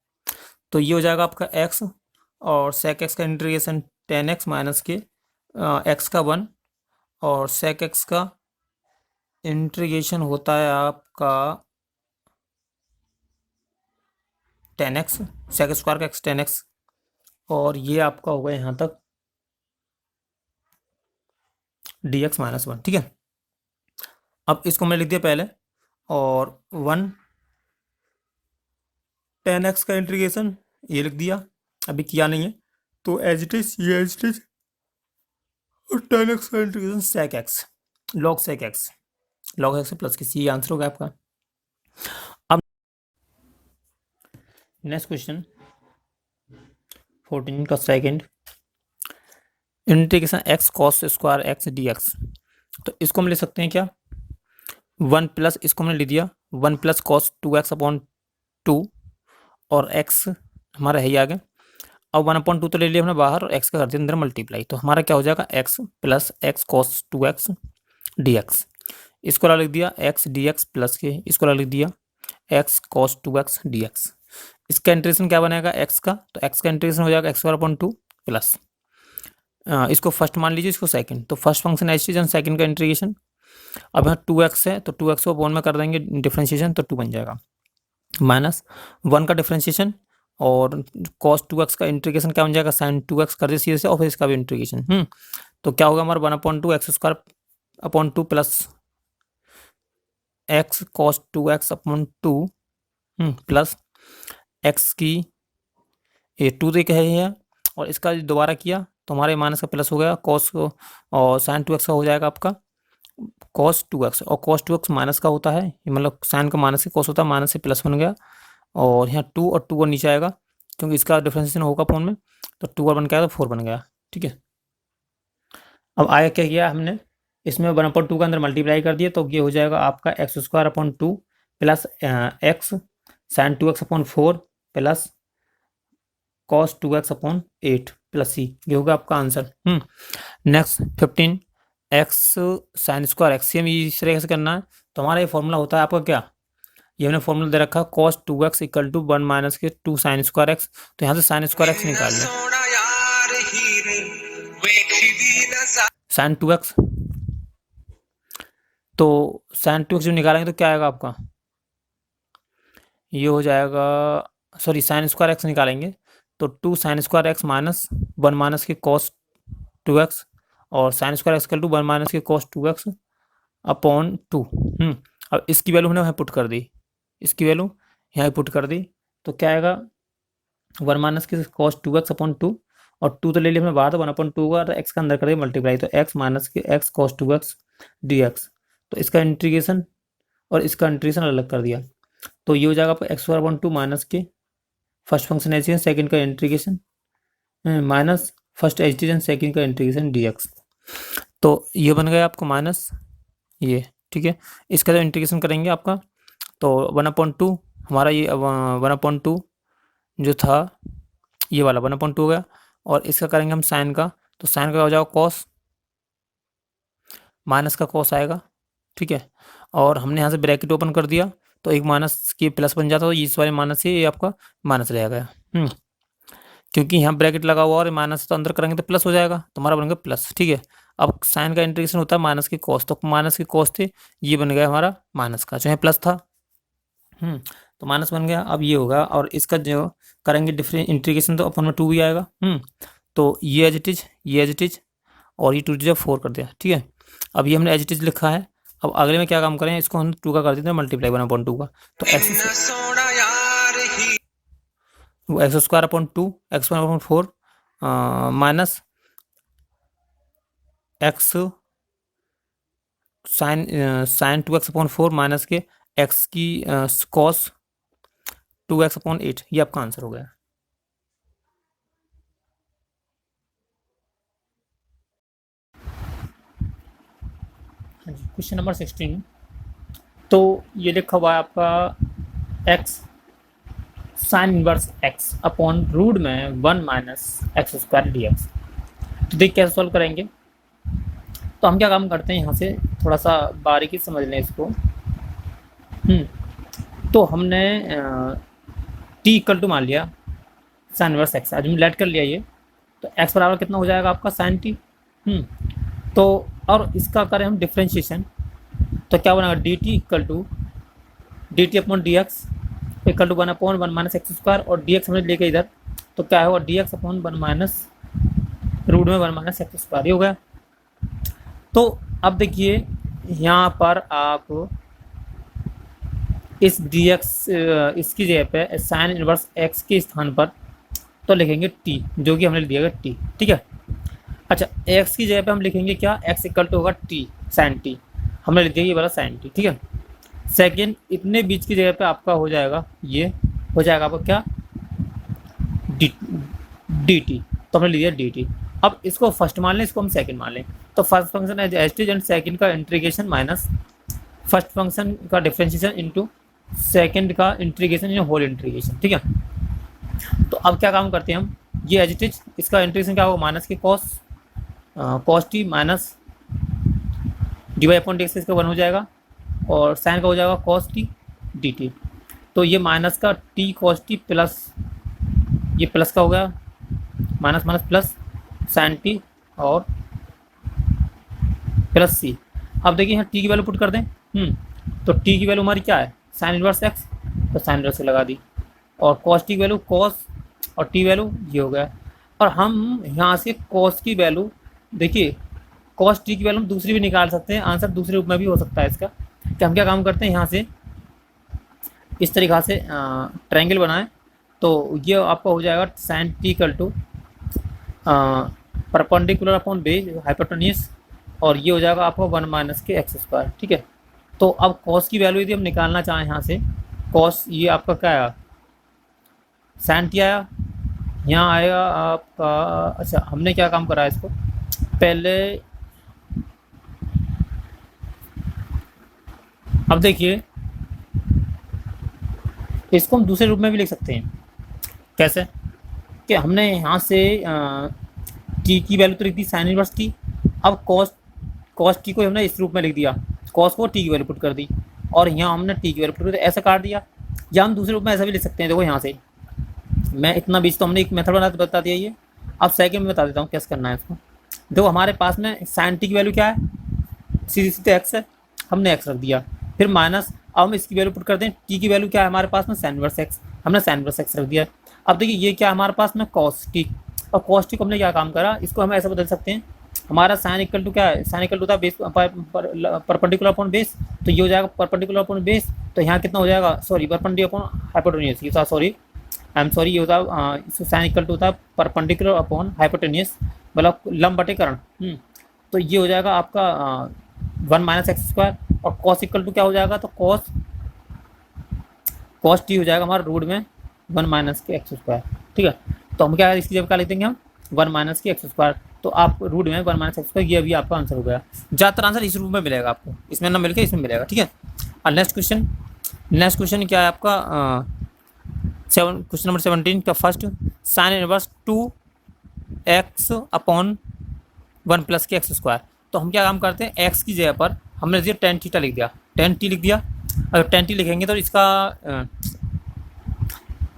तो ये हो जाएगा आपका एक्स और सेक एक्स का इंटीग्रेशन टेन एक्स माइनस के एक्स का 1, और सेक एक्स का इंटीग्रेशन होता है आपका 10x, सेक स्क्वायर का एक्स 10x, और ये आपका होगा यहाँ तक dx माइनस 1, ठीक है। अब इसको मैं लिख दिया पहले, और 1 10x का इंटीग्रेशन ये लिख दिया, अभी किया नहीं है, तो एज इट इज ये एज इट इज, और 10x का integration sec x log sec x log x plus किसी, ये आंसर होगा आपका। अब नेक्स्ट क्वेश्चन 14 का second, integration x cos square x D x. तो इसको हम ले सकते हैं क्या, 1 प्लस, इसको हमने ले दिया 1 प्लस कॉस 2x अपॉन 2, और x हमारा है ही आगे, अब 1/2 तो ले लिया हमने बाहर, और x का कर दिया अंदर मल्टीप्लाई, तो हमारा क्या हो जाएगा x plus x cos 2x d x. इसको लिख दिया x डी एक्स प्लस के, इसको लिख दिया x cos 2x d x. इसका इंटीग्रेशन क्या बनेगा x का, तो x का इंटीग्रेशन हो जाएगा x² प्लस, इसको फर्स्ट मान लीजिए, इसको सेकंड, तो first function H T second का इंटीग्रेशन। अब यहाँ 2x है, तो 2x को अपॉन में कर देंगे डिफ्रेंशिएशन, तो 2 बन जाएगा, माइनस 1 का डिफ्रेंशिएशन, और cos 2x का इंटीग्रेशन क्या बन जाएगा, sin 2x कर दिए सीधे से, और फिर इसका भी इंटीग्रेशन। तो क्या होगा हमारा 1/2 x² upon 2 plus x cos 2x upon 2 plus x की ये 2 देख है, और इसका दोबारा किया तो हमारे माइनस का प्लस हो गया, cos को और sin 2x का हो जाएगा आपका cos 2x, और cos 2x माइनस का होता है, मतलब sin का माइनस से cos होता है, माइनस से प्लस बन गया, और यहाँ 2 और 2 और नीचे आएगा, क्योंकि इसका डिफ्रेंशिएशन होगा अपॉन में, तो 2 और बन के आया तो 4 बन गया। ठीक है, अब आया क्या किया हमने, इसमें 1/2 का अंदर मल्टीप्लाई कर दिया, तो ये हो जाएगा आपका x² upon 2 plus X sine 2x upon 4 plus cos 2x upon 8 plus C, ये होगा आपका answer. Next 15 X sine square X, same इस तरीके से करना है। तो हमारा ये फॉर्मूला होता है आपका क्या, ये हमने फॉर्मूला दे रखा है cos 2x equal to 1 minus के 2 साइन स्क्वायर एक्स, तो यहाँ से साइन स्क्वायर एक्स निकाल लें, साइन 2x, तो साइन 2x जो निकालेंगे तो क्या आएगा आपका, ये हो जाएगा, सॉरी साइन स्क्वायर एक्स निकालेंगे तो 2 sine square x minus 1 minus के cos 2x, और sine square x equal to 1 minus के cos 2x अपॉन 2। अब इसकी वैल्यू हमने वहाँ पुट कर दी, इसकी वैल्यू यहाँ पुट कर दी, तो क्या आएगा 1 माइनस के cos 2x अपॉन 2, और 2 तो ले लिया हमने बाहर, तो 1/2 का, तो x का अंदर कर मल्टीप्लाई, तो x माइनस के x cos 2x dx, तो इसका इंटीग्रेशन और इसका इंटीग्रेशन अलग कर दिया, तो ये हो जाएगा आपका x² अपॉन 2 माइनस के फर्स्ट फंक्शन एच सेकंड का integration minus first H second का इंटीग्रेशन dx, तो ये बन गया आपको माइनस ये। ठीक है, इसका जो इंटीग्रेशन करेंगे आपका, तो 1/2 हमारा ये 1/2 जो था ये वाला 1/2 हो गया, और इसका करेंगे हम साइन का, तो साइन का हो जाएगा कॉस, माइनस का कॉस आएगा। ठीक है, और हमने यहाँ से ब्रैकेट ओपन कर दिया, तो एक माइनस के प्लस बन जाता, तो इस वाले माइनस से ये आपका माइनस रह गया, क्योंकि यहाँ ब्रैकेट लगा हुआ और माइनस तो अंदर करेंगे तो प्लस हो जाएगा, तो हमारा बन गया प्लस। ठीक है, अब साइन का इंटीग्रेशन होता है माइनस की कॉस, तो माइनस की कॉस थे, ये बन गया हमारा माइनस का, जो है प्लस था, तो माइनस बन गया। अब ये होगा, और इसका जो करेंगे डिफरेंट इंटीग्रेशन, तो अपन में 2 भी आएगा, तो ये एज इट इज, ये एज इट इज, और ये 2 जब 4 कर दिया। ठीक है, अब ये हमने एज इट इज लिखा है, अब अगले में क्या काम करें, इसको हम 2 का कर देते हैं मल्टीप्लाई 1/2 का, तो x² upon 2 x1/4 minus x sine 2x upon 4 minus के x की कॉस 2x अपॉन 8, ये आपका आंसर हो गया। हाँ जी, क्वेश्चन नंबर 16, तो ये लिखा हुआ है आपका x sine inverse x upon root में 1 माइनस x² dx, तो देख कैसे सॉल्व करेंगे, तो हम क्या काम करते हैं, यहाँ से थोड़ा सा बारीकी समझ लें इसको। तो हमने t इक्वल टू मान लिया साइन इनवर्स x, आज हमने लेट कर लिया ये, तो x बराबर कितना हो जाएगा आपका साइन t, तो और इसका करें हम डिफ्रेंशिएशन, तो क्या बनेगा dt equal to dt upon dx equal to 1/1 minus x², और dx हमने लेके इधर, तो क्या होगा dx अपॉन 1 माइनस रूट में 1 माइनस x², ये हो गया। तो अब देखिए यहाँ पर आप इस dx इसकी जगह पे साइन इनवर्स x के स्थान पर तो लिखेंगे t, जो कि हमने दिया गया t। ठीक है, अच्छा x की जगह पे हम लिखेंगे क्या, x इक्वल टू होगा t साइन t, हमने लिख दिया ये वाला साइन t। ठीक है, सेकेंड इतने बीच की जगह पे आपका हो जाएगा, ये हो जाएगा आपका क्या dt, तो हमने लिया dt। अब इसको फर्स्ट मान लें, इसको हम सेकंड मान लें, तो first function as it is and second का इंटीग्रेशन माइनस फर्स्ट फंक्शन का डिफरेंशिएशन इनटू सेकंड का इंटीग्रेशन या होल इंटीग्रेशन। ठीक है, तो अब क्या काम करते हैं हम, ये एज इट इज, इसका इंटीग्रेशन क्या होगा माइनस के cos t minus dy upon dx, इसका 1 हो जाएगा, और साइन का हो जाएगा कॉस टी dt, तो ये माइनस का टी कॉस टी प्लस ये प्लस का हो गया minus minus plus sign T और प्लस सी। अब देखिए यहाँ टी की वैल्यू पुट कर दें, तो टी की वैल्यू हमारी क्या है साइन इनवर्स एक्स, तो साइन इनवर्स से लगा दी, और कॉस टी की वैल्यू कॉस, और टी वैल्यू ये हो गया। और हम यहाँ से कॉस की वैल्यू देखिए, कॉस टी की वैल्यू हम दूसरी भी निकाल सकते हैं, आंसर दूसरे रूप में भी हो सकता है इसका, कि हम क्या काम करते हैं यहाँ से इस तरीक़ा से ट्रायंगल बनाएं, तो ये आपका हो जाएगा sine t equal to perpendicular upon base hypotenuse, और ये हो जाएगा आपका 1 माइनस के x²। ठीक है, तो अब कॉस की वैल्यू यदि हम निकालना चाहें यहाँ से, कॉस ये आपका क्या है साइन टी आया, यहाँ आएगा आपका, अच्छा हमने क्या काम करा है इसको पहले, अब देखिए इसको हम दूसरे रूप में भी लिख सकते हैं। कैसे कि हमने यहाँ से टी की वैल्यू तो लिख दी साइन इनवर्स टी, अब कॉस कॉस टी को हमने इस रूप में लिख दिया, कॉस को टी की वैल्यू पुट कर दी और यहाँ हमने टी की वैल्यू पुट कर दी, ऐसा काट दिया। या हम दूसरे रूप में ऐसा भी लिख सकते हैं, देखो यहाँ से मैं इतना बीच तो हमने एक मेथड बता दिया ये, अब सेकंड में बता देता हूँ कैसे करना है इसको। देखो हमारे पास में साइन टी की वैल्यू क्या है, सीधी सीधे एक्स है, हमने एक्स रख दिया, फिर माइनस, अब हम इसकी वैल्यू पुट करते हैं, टी की वैल्यू क्या है हमारे पास में साइन इनवर्स एक्स, हमने साइन इनवर्स एक्स रख दिया। अब देखिए ये क्या हमारे पास में कॉस टी, और कॉस टी को हमने क्या काम करा, इसको हम ऐसा बदल सकते हैं, हमारा साइन इक्वल टू क्या है, साइन इक्वल टू था बेस परपेंडिकुलर अपॉन बेस, तो ये हो जाएगा परपेंडिकुलर अपॉन बेस, तो यहाँ कितना हो जाएगा, सॉरी परपेंडिकुलर अपॉन हाइपोटेन्यूस, ये था सॉरी आई एम सॉरी, ये होता साइन इक्वल टू होता है परपेंडिकुलर अपॉन हाइपोटेन्यूस, मतलब लंब बटे कर्ण। तो ये हो जाएगा आपका 1 माइनस एक्स स्क्वायर, और कॉस इक्वल टू क्या हो जाएगा, तो कॉस टी हो जाएगा हमारा रूट में 1 माइनस के एक्स स्क्वायर। ठीक है, तो हम क्या इसकी जगह क्या लिख देंगे हम 1 माइनस के एक्स स्क्वायर, तो आप रूट में 1 माइनस एक्स स्क्वायर, ये अभी आपका आंसर हो गया। ज़्यादातर आंसर इस रूप में मिलेगा आपको, इसमें ना मिलकर इसमें मिलेगा। ठीक है, और नेक्स्ट क्वेश्चन क्या है आपका, क्वेश्चन नंबर 17 का first, sine inverse 2x upon 1 plus के एक्स स्क्वायर। तो हम क्या काम करते हैं, x की जगह पर हमने दिया टेन थीटा लिख दिया, टेन टी लिख दिया। अगर टेन टी लिखेंगे तो इसका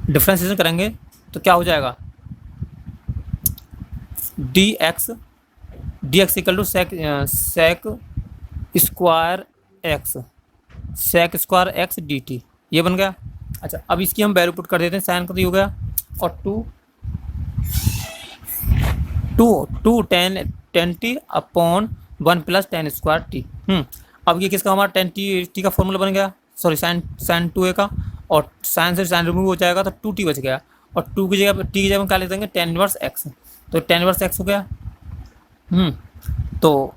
डिफ्रेंशिएशन करेंगे तो क्या हो जाएगा, d x equal to sec square x d t, ये बन गया। अच्छा अब इसकी हम वैल्यू पुट कर देते हैं, साइन का तो हो गया, और two tan t upon 1 plus tan square t. अब ये किसका हमारा टेन टी का फॉर्मूला बन गया, सॉरी साइन 2a का, और साइन से साइन रिमूव हो जाएगा तो 2t बच गया, और 2 की जगह टी की जगह हम क्या लिख देंगे टेन इनवर्स एक्स, तो टेन इनवर्स एक्स हो गया। तो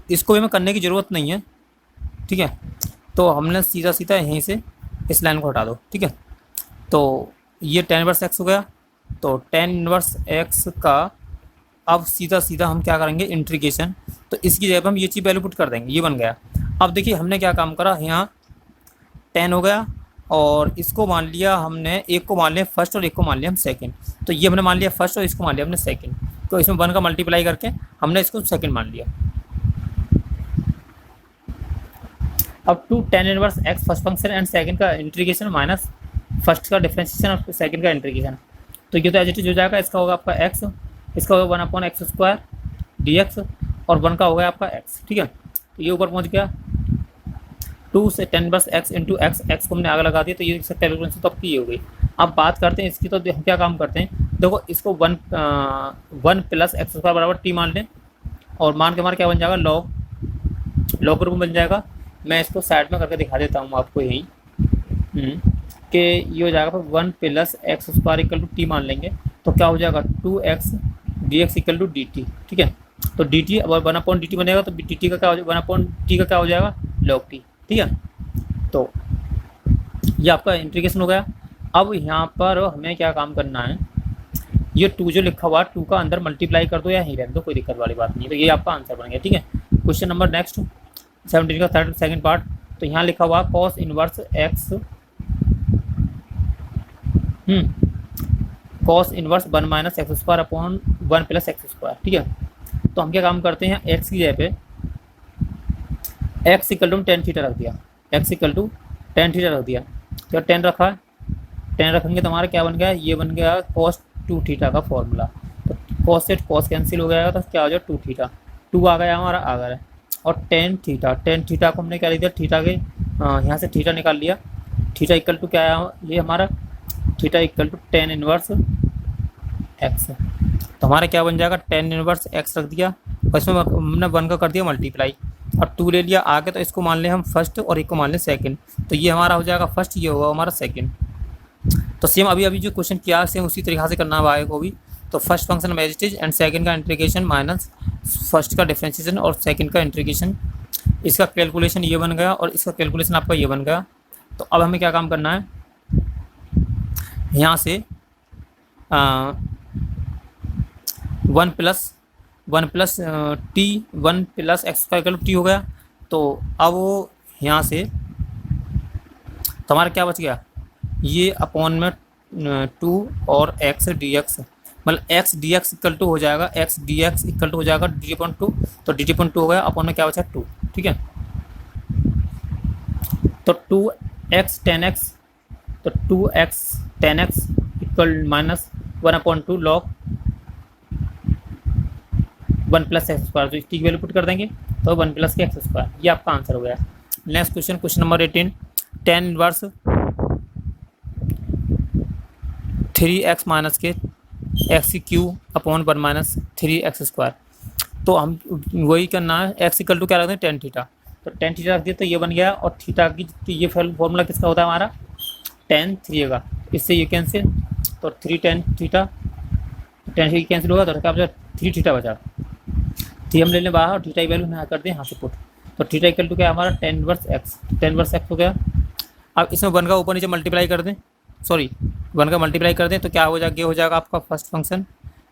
इसको भी हमें करने की ज़रूरत नहीं है। ठीक है, तो हमने सीधा सीधा यहीं से इस लाइन को हटा दो। ठीक है, तो ये टेन इनवर्स एक्स हो गया, तो टेन इनवर्स एक्स का अब सीधा सीधा हम क्या करेंगे इंटीग्रेशन, तो इसकी जगह पर हम ये चीज़ वैल्यू पुट कर देंगे, ये बन गया। अब देखिए हमने क्या काम करा, यहाँ 10 हो गया, और इसको मान लिया हमने, एक को मान लिया फर्स्ट और एक को मान लिया हम सेकंड, तो ये हमने मान लिया फर्स्ट और इसको मान लिया हमने सेकंड, तो इसमें 1 का मल्टीप्लाई करके हमने इसको सेकंड मान लिया। अब two tan inverse x first function and second का इंटीग्रेशन माइनस फर्स्ट का डिफरेंशिएशन और सेकंड का इंटीग्रेशन, तो ये तो एज इट इज हो जाएगा, इसका होगा आपका एक्स, इसका होगा 1 upon X square D x, और 1 का होगा आपका एक्स। ठीक है, तो ये ऊपर पहुंच गया 2 से ten inverse x into x को हमने आगे लगा दिया, तो ये कैलकुलेशन तो आपकी ये हो गई। अब बात करते हैं इसकी, तो हम क्या काम करते हैं, देखो इसको 1 प्लस एक्स स्क्वायर बराबर टी मान लें, और मान के हमारा क्या बन जाएगा लॉग रूप बन जाएगा। मैं इसको साइड में करके दिखा देता हूँ आपको यहीं कि ये हो जाएगा, फिर 1 plus x square equal to t मान लेंगे, तो क्या हो जाएगा 2x d x equal to D t. ठीक है, तो डी टी अब 1 अपॉन डी टी बनेगा, तो डी टी का क्या हो जाएगा 1 अपॉन टी का क्या हो जाएगा लॉग टी। ठीक है, तो ये आपका इंटीग्रेशन हो गया। अब यहाँ पर हमें क्या काम करना है, ये 2 जो लिखा हुआ 2 का अंदर मल्टीप्लाई कर दो या ही रहने दो, कोई दिक्कत वाली बात नहीं है, तो ये आपका आंसर बन गया। ठीक है, क्वेश्चन नंबर नेक्स्ट 17 का सेकंड पार्ट, तो यहाँ लिखा हुआ cos inverse x cos inverse 1 minus x square upon 1 plus x square. ठीक है, तो हम क्या काम करते हैं, एक्स की जगह पे x equal to tan theta रख दिया, x equal to tan theta रख दिया, तो 10 रखा है, 10 रखेंगे तो हमारा क्या बन गया, ये बन गया कॉस 2 थीटा का फॉर्मूला, तो कॉस से कॉस कैंसिल हो गया, तो क्या हो जाएगा 2 थीटा, 2 आ गया हमारा आ गया, और टेन थीटा को हमने क्या लिख दिया, थीटा के यहाँ से थीटा निकाल लिया, थीटा इक्वल टू क्या है ये हमारा, theta equal to tan inverse x, तो हमारा क्या बन जाएगा टेन इनवर्स एक्स रख दिया, और इसमें हमने 1 का कर दिया मल्टीप्लाई, और 2 ले लिया आगे, तो इसको मान लें हम फर्स्ट और एक को मान लें सेकंड, तो ये हमारा हो जाएगा फर्स्ट, ये होगा हमारा सेकंड। तो सेम अभी जो क्वेश्चन किया सेम उसी तरीक़ा से करना है आगे को भी, तो first function as it is and second का इंटीग्रेशन माइनस फर्स्ट का डिफरेंशिएशन और सेकंड का इंटीग्रेशन, इसका कैलकुलेशन ये बन गया और इसका कैलकुलेशन आपका ये बन गया। तो अब हमें क्या काम करना है, यहाँ से one plus t, one plus x square equal to t हो गया। तो अब वो यहाँ से तो हमारा क्या बच गया, ये अपॉन में टू और एक्स डी एक्स, मतलब x D x equal to हो जाएगा, x D x equal to हो जाएगा डी टी अपॉन टू। तो डी टी अपॉन टू हो गया, अपॉन में क्या बचा टू। ठीक है, तो टू एक्स टेन एक्स, तो two x tan x equal minus one upon two log one plus x square, तो इसकी वैल्यू पुट कर देंगे तो वन प्लस के एक्स स्क्वायर, ये आपका आंसर हो गया। Next question, question number 18, tan inverse three x minus के एक्स की cube upon one minus three x square. तो हम वही करना है, एक्स इक्वल टू क्या रखते हैं टेन थीटा, तो टेन थीटा रख दिया तो ये बन गया, और थीटा की तो ये फॉर्मूला किसका होता है हमारा टेन थ्री का, इससे ये कैंसिल, तो three tan theta, ten three cancel होगा तो क्या बचा थ्री थीटा बचा, थ्री हम ले लें बाहर और थीटा की वैल्यू यहाँ कर दें यहाँ से पुट, तो थीटा इक्वल टू क्या हमारा tan inverse x, tan inverse x हो गया। अब इसमें वन का ऊपर नीचे मल्टीप्लाई कर दें, सॉरी वन का मल्टीप्लाई कर दें तो क्या हो जाएगा, ये हो जाएगा आपका फर्स्ट फंक्शन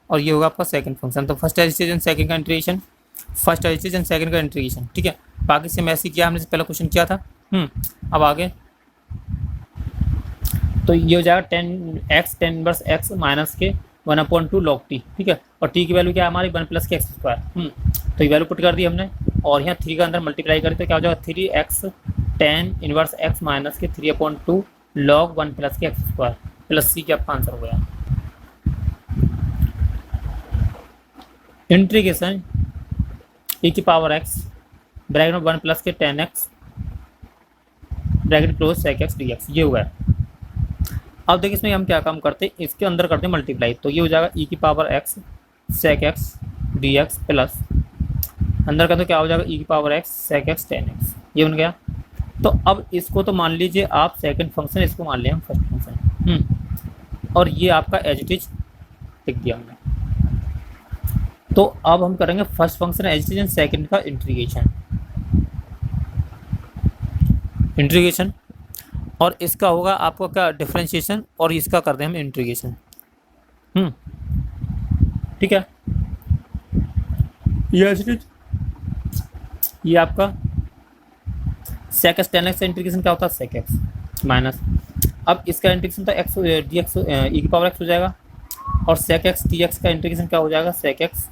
और ये होगा आपका सेकंड फंक्शन। तो फर्स्ट एडिशन सेकंड का इंटीग्रेशन, फर्स्ट एडिशन सेकंड का इंटीग्रेशन। ठीक है, बाकी से मैसी किया हमने पहला क्वेश्चन किया था। अब आगे तो ये हो जाएगा ten X ten inverse X minus के one upon two log T. ठीक है, और टी की वैल्यू क्या है हमारी वन प्लस के एक्स स्क्वायर। तो ये वैल्यू पुट कर दी हमने, और यहाँ थ्री का अंदर मल्टीप्लाई करें तो क्या हो जाएगा three X ten inverse X minus के three upon two log one plus के एक्स स्क्वायर प्लस सी के आपका आंसर हो गया। इंटीग्रेशन e की पावर एक्स ब्रैकेट में वन प्लस के ten X bracket close sec x D x, ये हुआ है। अब देखिए इसमें हम क्या काम करते हैं, इसके अंदर करते हैं मल्टीप्लाई, तो ये हो जाएगा e की power x sec x D x plus अंदर का तो क्या हो जाएगा e की power x sec x tan x, ये बन गया। तो अब इसको तो मान लीजिए आप सेकंड फंक्शन, इसको मान लिया हम फर्स्ट फंक्शन, और ये आपका एज इट इज लिख दिया हमने। तो अब हम करेंगे first function as it is and second का इंटीग्रेशन, और इसका होगा आपका क्या डिफरेंशिएशन, और इसका करते हैं हम इंटीग्रेशन। ठीक है, ये एज इट इज, ये आपका सेक एक्स टेन एक्स का इंटीग्रेशन क्या होता है सेक एक्स माइनस, अब इसका इंटीग्रेशन तो एक्स डी एक्स ई की पावर एक्स हो जाएगा, और सेक एक्स डी एक्स का इंटीग्रेशन क्या हो जाएगा sec x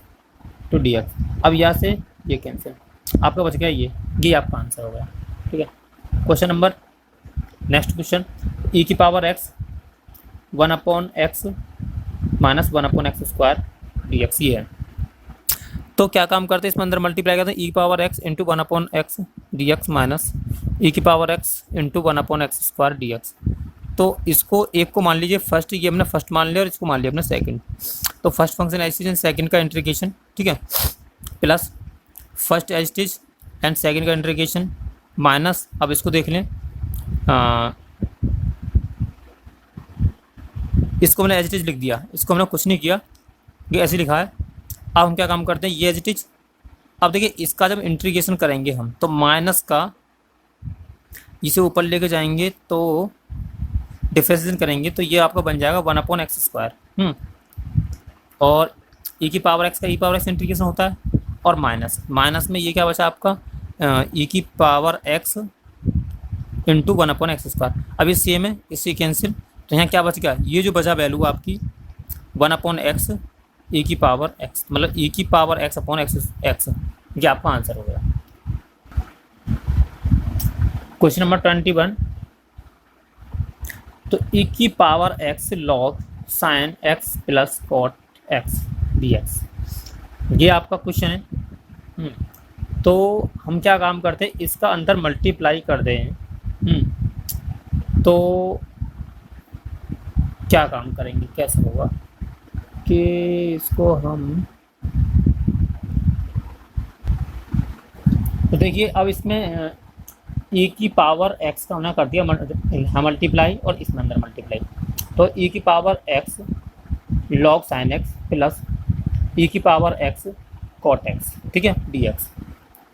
two d x. अब यहाँ से ये कैंसिल, आपका बच गया ये आपका आंसर हो गया। ठीक है, क्वेश्चन नंबर नेक्स्ट क्वेश्चन, ई की power x one upon x minus one upon X square D x, ये है। तो क्या काम करते हैं, इसमें अंदर मल्टीप्लाई करते हैं E power X into one upon x D x minus E की power X into one upon X square D x. तो इसको एक को मान लीजिए फर्स्ट, ये हमने फर्स्ट मान लिया, और इसको मान लिया हमने सेकंड। तो first function as it is second का इंटीग्रेशन, ठीक है, plus first as it is and second का इंटीग्रेशन माइनस, अब इसको देख लें, इसको मैंने एज इट इज लिख दिया, इसको मैंने कुछ नहीं किया, ये ऐसे लिखा है। अब हम क्या काम करते हैं, ये एज इट इज, अब देखिए इसका जब इंटीग्रेशन करेंगे हम तो माइनस का इसे ऊपर लेके जाएंगे तो डिफरेंशिएशन करेंगे तो ये आपका बन जाएगा वन अपॉन एक्स स्क्वायर, और ई की पावर एक्स का ई पावर एक्स इंटीग्रेशन होता है, और माइनस में ये क्या बचा आपका ई की power X into one upon X square. अब ये सेम है, इससे कैंसिल, तो यहाँ क्या बच गया, ये जो बचा वैल्यू आपकी वन अपॉन एक्स ई की पावर एक्स, मतलब ई की पावर एक्स अपॉन एक्स, ये आपका आंसर हो गया। क्वेश्चन नंबर 21, तो ई की power x log sine x plus cot x D x, ये आपका क्वेश्चन है। तो हम क्या काम करते हैं, इसका अंदर मल्टीप्लाई कर दें, तो क्या काम करेंगे, कैसे होगा कि इसको हम, तो देखिए अब इसमें ई की पावर एक्स का हमने कर दिया मल्टीप्लाई, और इसमें अंदर मल्टीप्लाई, तो ई की power x log sine x plus E की पावर एक्स कॉट एक्स, ठीक है, डी एक्स।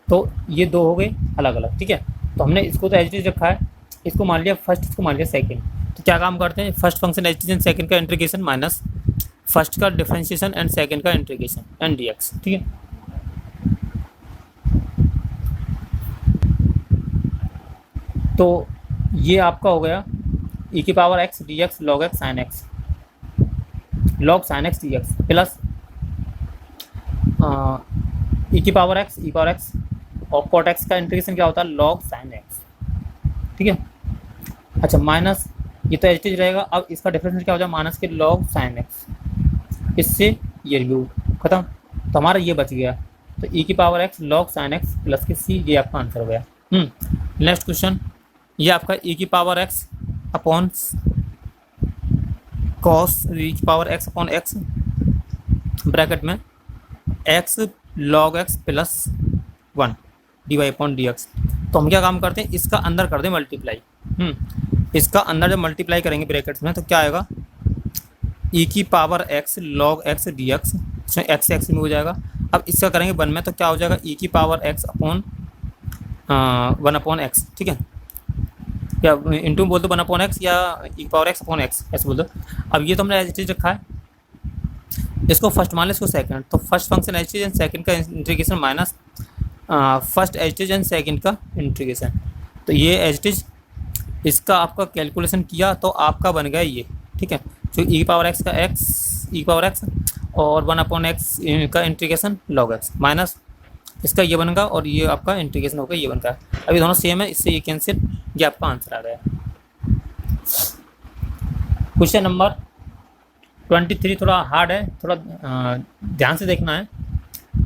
तो ये दो हो गए अलग अलग, ठीक है। तो हमने इसको तो एच डी रखा है, इसको मान लिया फर्स्ट, इसको मान लिया सेकंड। तो क्या काम करते हैं, first function as D second का इंटीग्रेशन माइनस फर्स्ट का डिफरेंशिएशन एंड सेकंड का इंटीग्रेशन एंड डीएक्स, ठीक है। तो ये आपका हो गया ई की power X D X log X sine X, log sine X D x plus E की पावर एक्स और कॉट एक्स का इंटीग्रेशन क्या होता है, लॉग साइन एक्स, ठीक है। अच्छा माइनस ये तो एच रहेगा, अब इसका डिफरेंस क्या हो जाएगा, माइनस के लॉग साइन एक्स, इससे ये यू खत्म, तो हमारा ये बच गया। तो ई की power x log sine x plus के सी, ये आपका आंसर हो गया। नेक्स्ट क्वेश्चन, ये आपका ई की power X upon cos E की power X upon X bracket में X log x plus 1 D Y upon D x. तो हम क्या काम करते हैं, इसका अंदर कर दें मल्टीप्लाई। इसका अंदर जब मल्टीप्लाई करेंगे ब्रैकेट्स में तो क्या आएगा, ई की power x log x D x, इसमें एक्स एक्स में हो जाएगा। अब इसका करेंगे 1 में तो क्या हो जाएगा, ई की power X upon 1 upon x, ठीक है, या इंटू बोल दो 1 अपॉन एक्स या ई की पावर एक्स अपॉन एक्स ऐसे बोल दो। अब ये तो हमने एच चीज रखा है, इसको फर्स्ट मान लो, इसको सेकंड, तो first function as and second का integration minus first as and second का इंटीग्रेशन। तो ये एच इसका आपका कैलकुलेशन किया तो आपका बन गया ये, ठीक है। तो ई पावर एक्स का एक्स ई पावर एक्स और 1 अपॉन एक्स का इंटीग्रेशन लॉग एक्स माइनस इसका ये बनेगा और ये आपका इंटीग्रेशन होगा ये बनता है। अभी दोनों सेम है, इससे ये कैंसिल, ये आपका आंसर आ गया। क्वेश्चन नंबर 23 थोड़ा हार्ड है, थोड़ा ध्यान से देखना है।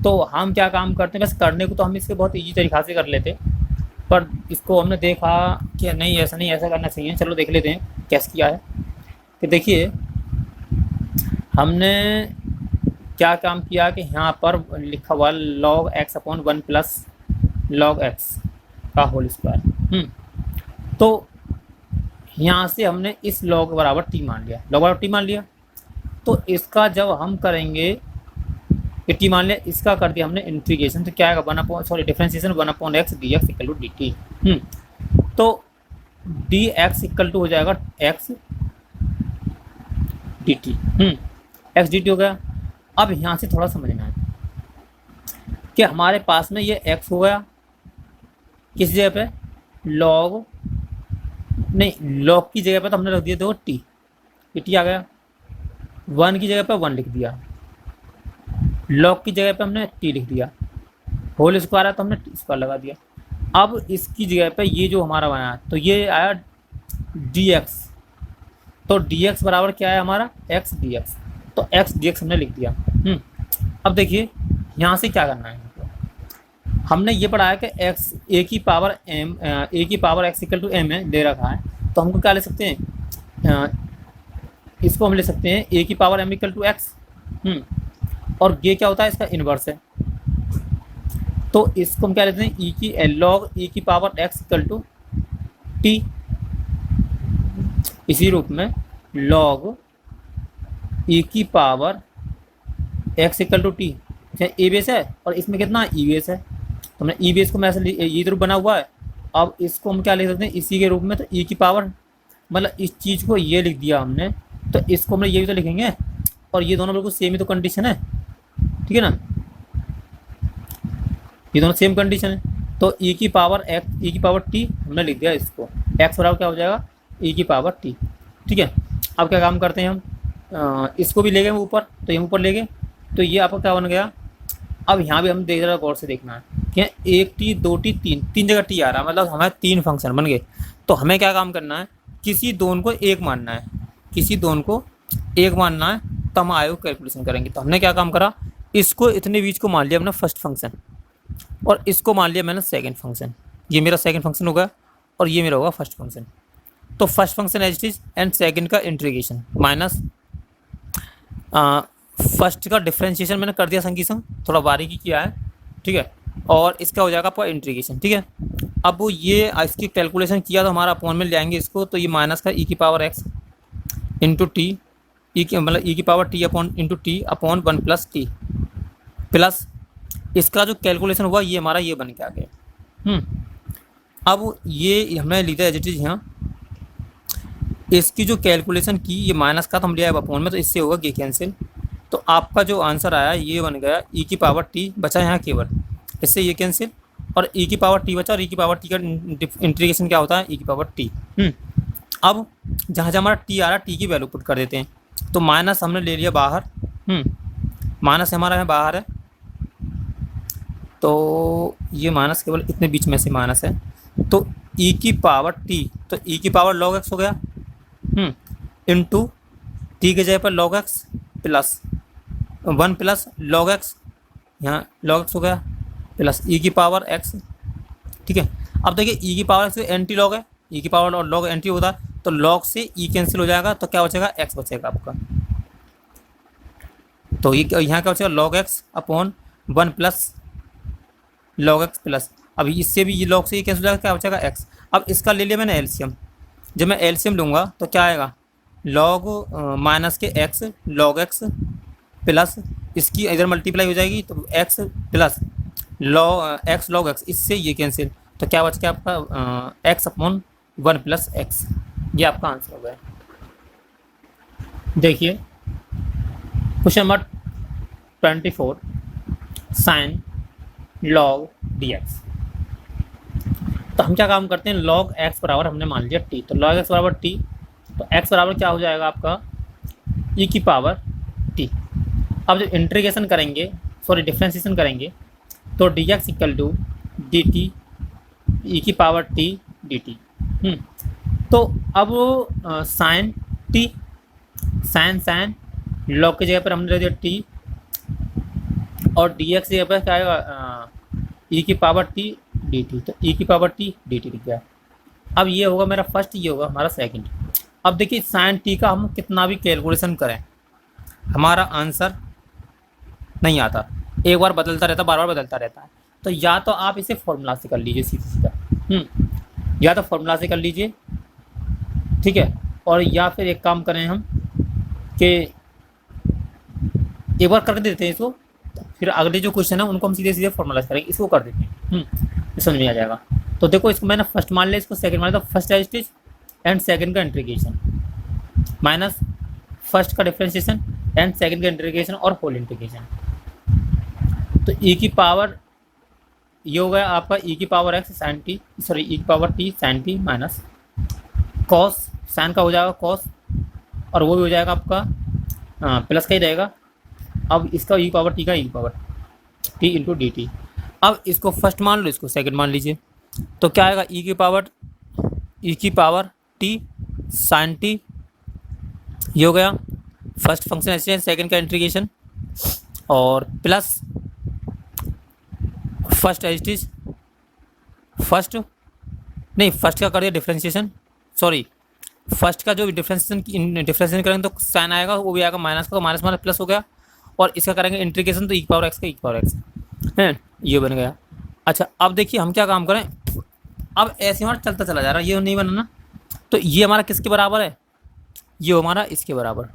तो हम क्या काम करते हैं, बस करने को तो हम इसके बहुत ईजी तरीक़ा से कर लेते, पर इसको हमने देखा कि नहीं ऐसा नहीं, ऐसा करना चाहिए। चलो देख लेते हैं कैसे किया है। कि देखिए हमने क्या काम किया कि यहाँ पर लिखा हुआ log x upon 1 plus log x का होल स्क्वायर। तो यहाँ से हमने इस लॉग बराबर टी मान लिया, लॉग बराबर टी मान लिया। तो इसका जब हम करेंगे कि टी मान लिया, इसका कर दिया हमने इंटीग्रेशन, तो क्या आएगा 1 upon differentiation 1 upon x D x equal to D t. तो डी एक्स इक्वल टू हो जाएगा x d t, x d t हो गया। अब यहाँ से थोड़ा समझना है कि हमारे पास में ये एक्स हो गया, किस जगह पे, लॉग नहीं, लॉग की जगह पे तो हमने रख दिया दो टी, ये टी आ गया। 1 की जगह पे 1 लिख दिया, लॉग की जगह पे हमने टी लिख दिया, होल स्क्वायर है तो हमने टी स्क्वायर लगा दिया। अब इसकी जगह पे ये जो हमारा बना तो ये आया डी एक्स, तो डी एक्स बराबर क्या है हमारा, एक्स डी एक्स, तो एक्स डी एक्स हमने लिख दिया। अब देखिए यहाँ से क्या करना है, हमने ये पढ़ा है कि एक्स ए की पावर एम, ए की power x equal to m है दे रखा है, तो हमको क्या ले सकते हैं, इसको हम ले सकते हैं ए की power m equal to x, और ये क्या होता है, इसका इन्वर्स है। तो इसको हम क्या लेते हैं, ई की लॉग ई की power x equal to t, इसी रूप में लॉग ई की power x equal to t, a base है और इसमें कितना ई बेस है, तो हमने ई बेस को मैं ऐसे ये रूप बना हुआ है। अब इसको हम क्या लिख सकते हैं, इसी के रूप में, तो ई की पावर मतलब इस चीज़ को ये लिख दिया हमने, तो इसको हमने ये भी तो लिखेंगे, और ये दोनों बिल्कुल सेम ही तो कंडीशन है, ठीक है ना, ये दोनों सेम कंडीशन है। तो ई की पावर एक्स ई की पावर टी हमने लिख दिया, इसको एक्स बराबर क्या हो जाएगा, ई की पावर टी, ठीक है। अब क्या काम करते हैं हम, इसको भी ले गए ऊपर, तो ये ऊपर ले गए, तो ये आपका क्या बन गया। अब यहाँ भी हम देख रहे गौर से देखना है कि 1 टी 2 टी 3 जगह टी आ रहा है, मतलब हमारे 3 फंक्शन बन गए। तो हमें क्या काम करना है, किसी दोनों को एक मानना है, किसी दोनों को एक मानना है, तो हम आयु कैलकुलेशन करेंगे। तो हमने क्या काम करा, इसको इतने बीच को मान लिया हमने फर्स्ट फंक्शन, और इसको मान लिया मैंने सेकंड फंक्शन, ये मेरा सेकंड फंक्शन होगा और ये मेरा होगा फर्स्ट फंक्शन। तो first function H T and second का इंटीग्रेशन माइनस फर्स्ट का डिफरेंशिएशन मैंने कर दिया संगी संग, थोड़ा बारीकी किया है, ठीक है, और इसका हो जाएगा आपका इंटीग्रेशन, ठीक है। अब वो ये इसकी कैलकुलेशन किया तो हमारा अपॉन में ले आएंगे इसको, तो ये माइनस का ई की पावर एक्स इंटू टी, ई की मतलब ई की power T upon into T upon 1 plus T, plus इसका जो कैलकुलेशन हुआ ये हमारा ये बन के आ गया। अब ये हमने लिखा एज इट इज, यहाँ इसकी जो कैलकुलेशन की ये माइनस का तो हम ले आए अपॉन में, तो इससे होगा ये कैंसिल, तो आपका जो आंसर आया ये बन गया ई की पावर टी, बचा यहाँ केवल, इससे ये कैंसिल, और ई की पावर टी बचा, और ई की पावर टी का इंटीग्रेशन क्या होता है, ई की पावर टी। अब जहाँ जहाँ हमारा टी आ रहा है टी की वैल्यू पुट कर देते हैं, तो माइनस हमने ले लिया बाहर, माइनस हमारा है बाहर है, तो ये माइनस केवल इतने बीच में से माइनस है, तो ई की पावर टी, तो ई की पावर लॉग एक्स हो गया इंटू टी के जगह पर log x plus 1 plus log x, यहाँ log x हो गया प्लस ई की पावर x। ठीक है, अब देखिए ई की पावर x एंटी लॉग है, ई की पावर और log एंटी होता है, तो log से ई कैंसिल हो जाएगा, तो क्या बचेगा, x बचेगा आपका। तो ये यहाँ क्या बचेगा, log x upon 1 plus log x plus, अभी इससे भी ये log से ये कैंसिल हो जाएगा, क्या बचेगा x। अब इसका ले लिया मैंने एलसीएम, जब मैं एलसीएम लूँगा तो क्या आएगा, लॉग माइनस के x log x प्लस इसकी इधर मल्टीप्लाई हो जाएगी, तो x plus x log x, इससे ये कैंसिल, तो क्या बच गया आपका x अपॉन 1 प्लस x। ये आपका आंसर हो गया। देखिए question number 24, sine log dx। तो हम क्या काम करते हैं, log x बराबर हमने मान लिया t, तो log x बराबर t, तो x बराबर क्या हो जाएगा आपका, e की पावर t। अब जब इंटीग्रेशन करेंगे, सॉरी डिफ्रेंशिएशन करेंगे, तो dx equal to dt e की पावर t dt। तो अब साइन t, साइन log की जगह पर हमने रख दिया t, और dx की जगह पर क्या आएगा, e की पावर t dt, तो e की पावर t dt दिख गया। अब ये होगा मेरा फर्स्ट, ये होगा हमारा सेकंड। अब देखिए साइन टी का हम कितना भी कैलकुलेशन करें हमारा आंसर नहीं आता, एक बार बदलता रहता, बार बार बदलता रहता है। तो या तो आप इसे फॉर्मूला से कर लीजिए सीधा, या तो फॉर्मूला से कर लीजिए, ठीक है, और या फिर एक काम करें हम कि एक बार कर देते हैं इसको, फिर अगले जो क्वेश्चन है उनको हम सीधे सीधे फॉर्मूला से करेंगे, इसको कर देते हैं, समझ में आ जाएगा। तो देखो इसको मैंने फर्स्ट मान लिया, इसको सेकंड मान लिया, तो फर्स्ट स्टेज एंड सेकंड का इंटीग्रेशन माइनस फर्स्ट का डिफरेंशिएशन एंड सेकंड का इंटीग्रेशन और होल इंटीग्रेशन। तो e की पावर ये हो गया आपका e की power x sine t, sorry e की power t sine t minus cos, sine का हो जाएगा कॉस, और वो भी हो जाएगा आपका प्लस का ही रहेगा। अब इसका e पावर t का e power t into d t. अब इसको फर्स्ट मान लो, इसको सेकंड मान लीजिए, तो क्या आएगा, e की पावर t साइन टी, ये हो गया फर्स्ट फंक्शन ऐसे, सेकंड का इंटीग्रेशन, और प्लस फर्स्ट एच फर्स्ट नहीं, फर्स्ट का कर दिया डिफ्रेंशिएशन, सॉरी फर्स्ट का जो डिफ्रेंशिएशन करेंगे तो साइन आएगा, वो भी आएगा माइनस का, माइनस माइनस प्लस हो गया, और इसका करेंगे इंटीग्रेशन तो ई पावर एक्स का ई पावर एक्स है, ये बन गया। अच्छा अब देखिए हम क्या काम करें, अब ऐसे हमारा चलता चला जा रहा है, ये नहीं बनना, तो ये हमारा किसके बराबर है, ये हमारा इसके बराबर,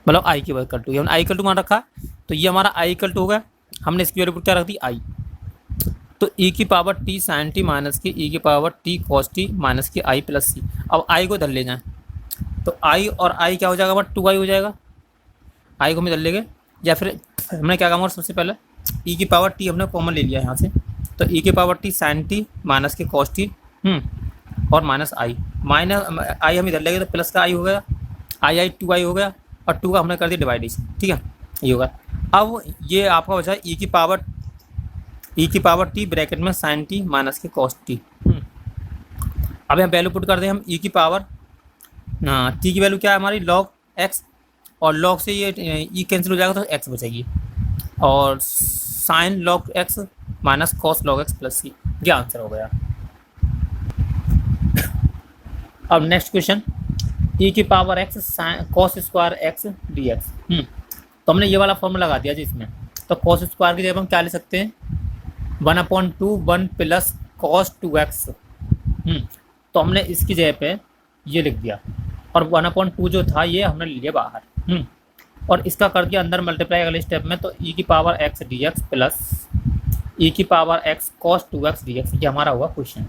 मतलब आई के इक्वल टू, ये हमने आई इक्वल टू मान रखा है, तो ये हमारा आई इक्वल टू हो गया, हमने इसकी वैल्यू क्या रख दी आई, तो e की power t sine t minus की e की power t cos t minus की आई प्लस सी। अब आई को इधर ले जाएं, तो आई और आई क्या हो जाएगा, हमारा 2i हो जाएगा, आई को हम इधर ले गए, या फिर हमने क्या काम, सबसे पहले e की पावर t हमने कॉमन ले लिया यहाँ से, तो e की power t sine t minus की कॉस टी और माइनस आई हम इधर ले गए, तो प्लस का आई हो गया, आई 2i हो गया, और 2 का हमने कर दिया डिवाइडेशन, ठीक है, ये होगा। अब ये आपका बचा e की पावर t ब्रैकेट में साइन टी माइनस के कॉस टी। अब यहाँ वैल्यू पुट कर दें हम, e की पावर t की वैल्यू क्या है हमारी log x, और log से ये e कैंसिल हो जाएगा तो x बचेगी, और sine log x minus cos log x plus C, ये आंसर हो गया। अब नेक्स्ट क्वेश्चन, e की power x cos square x D x. तो हमने ये वाला फॉर्मूला लगा दिया जी इसमें, तो कॉस स्क्वायर की जगह हम क्या ले सकते हैं, 1/2 1 प्लस कॉस 2x। तो हमने इसकी जगह पे ये लिख दिया, और 1/2 जो था ये हमने ले लिया बाहर, और इसका कर दिया अंदर मल्टीप्लाई अगले स्टेप में, तो e की power x D x plus e की power x cos 2x d x, ये हमारा हुआ क्वेश्चन,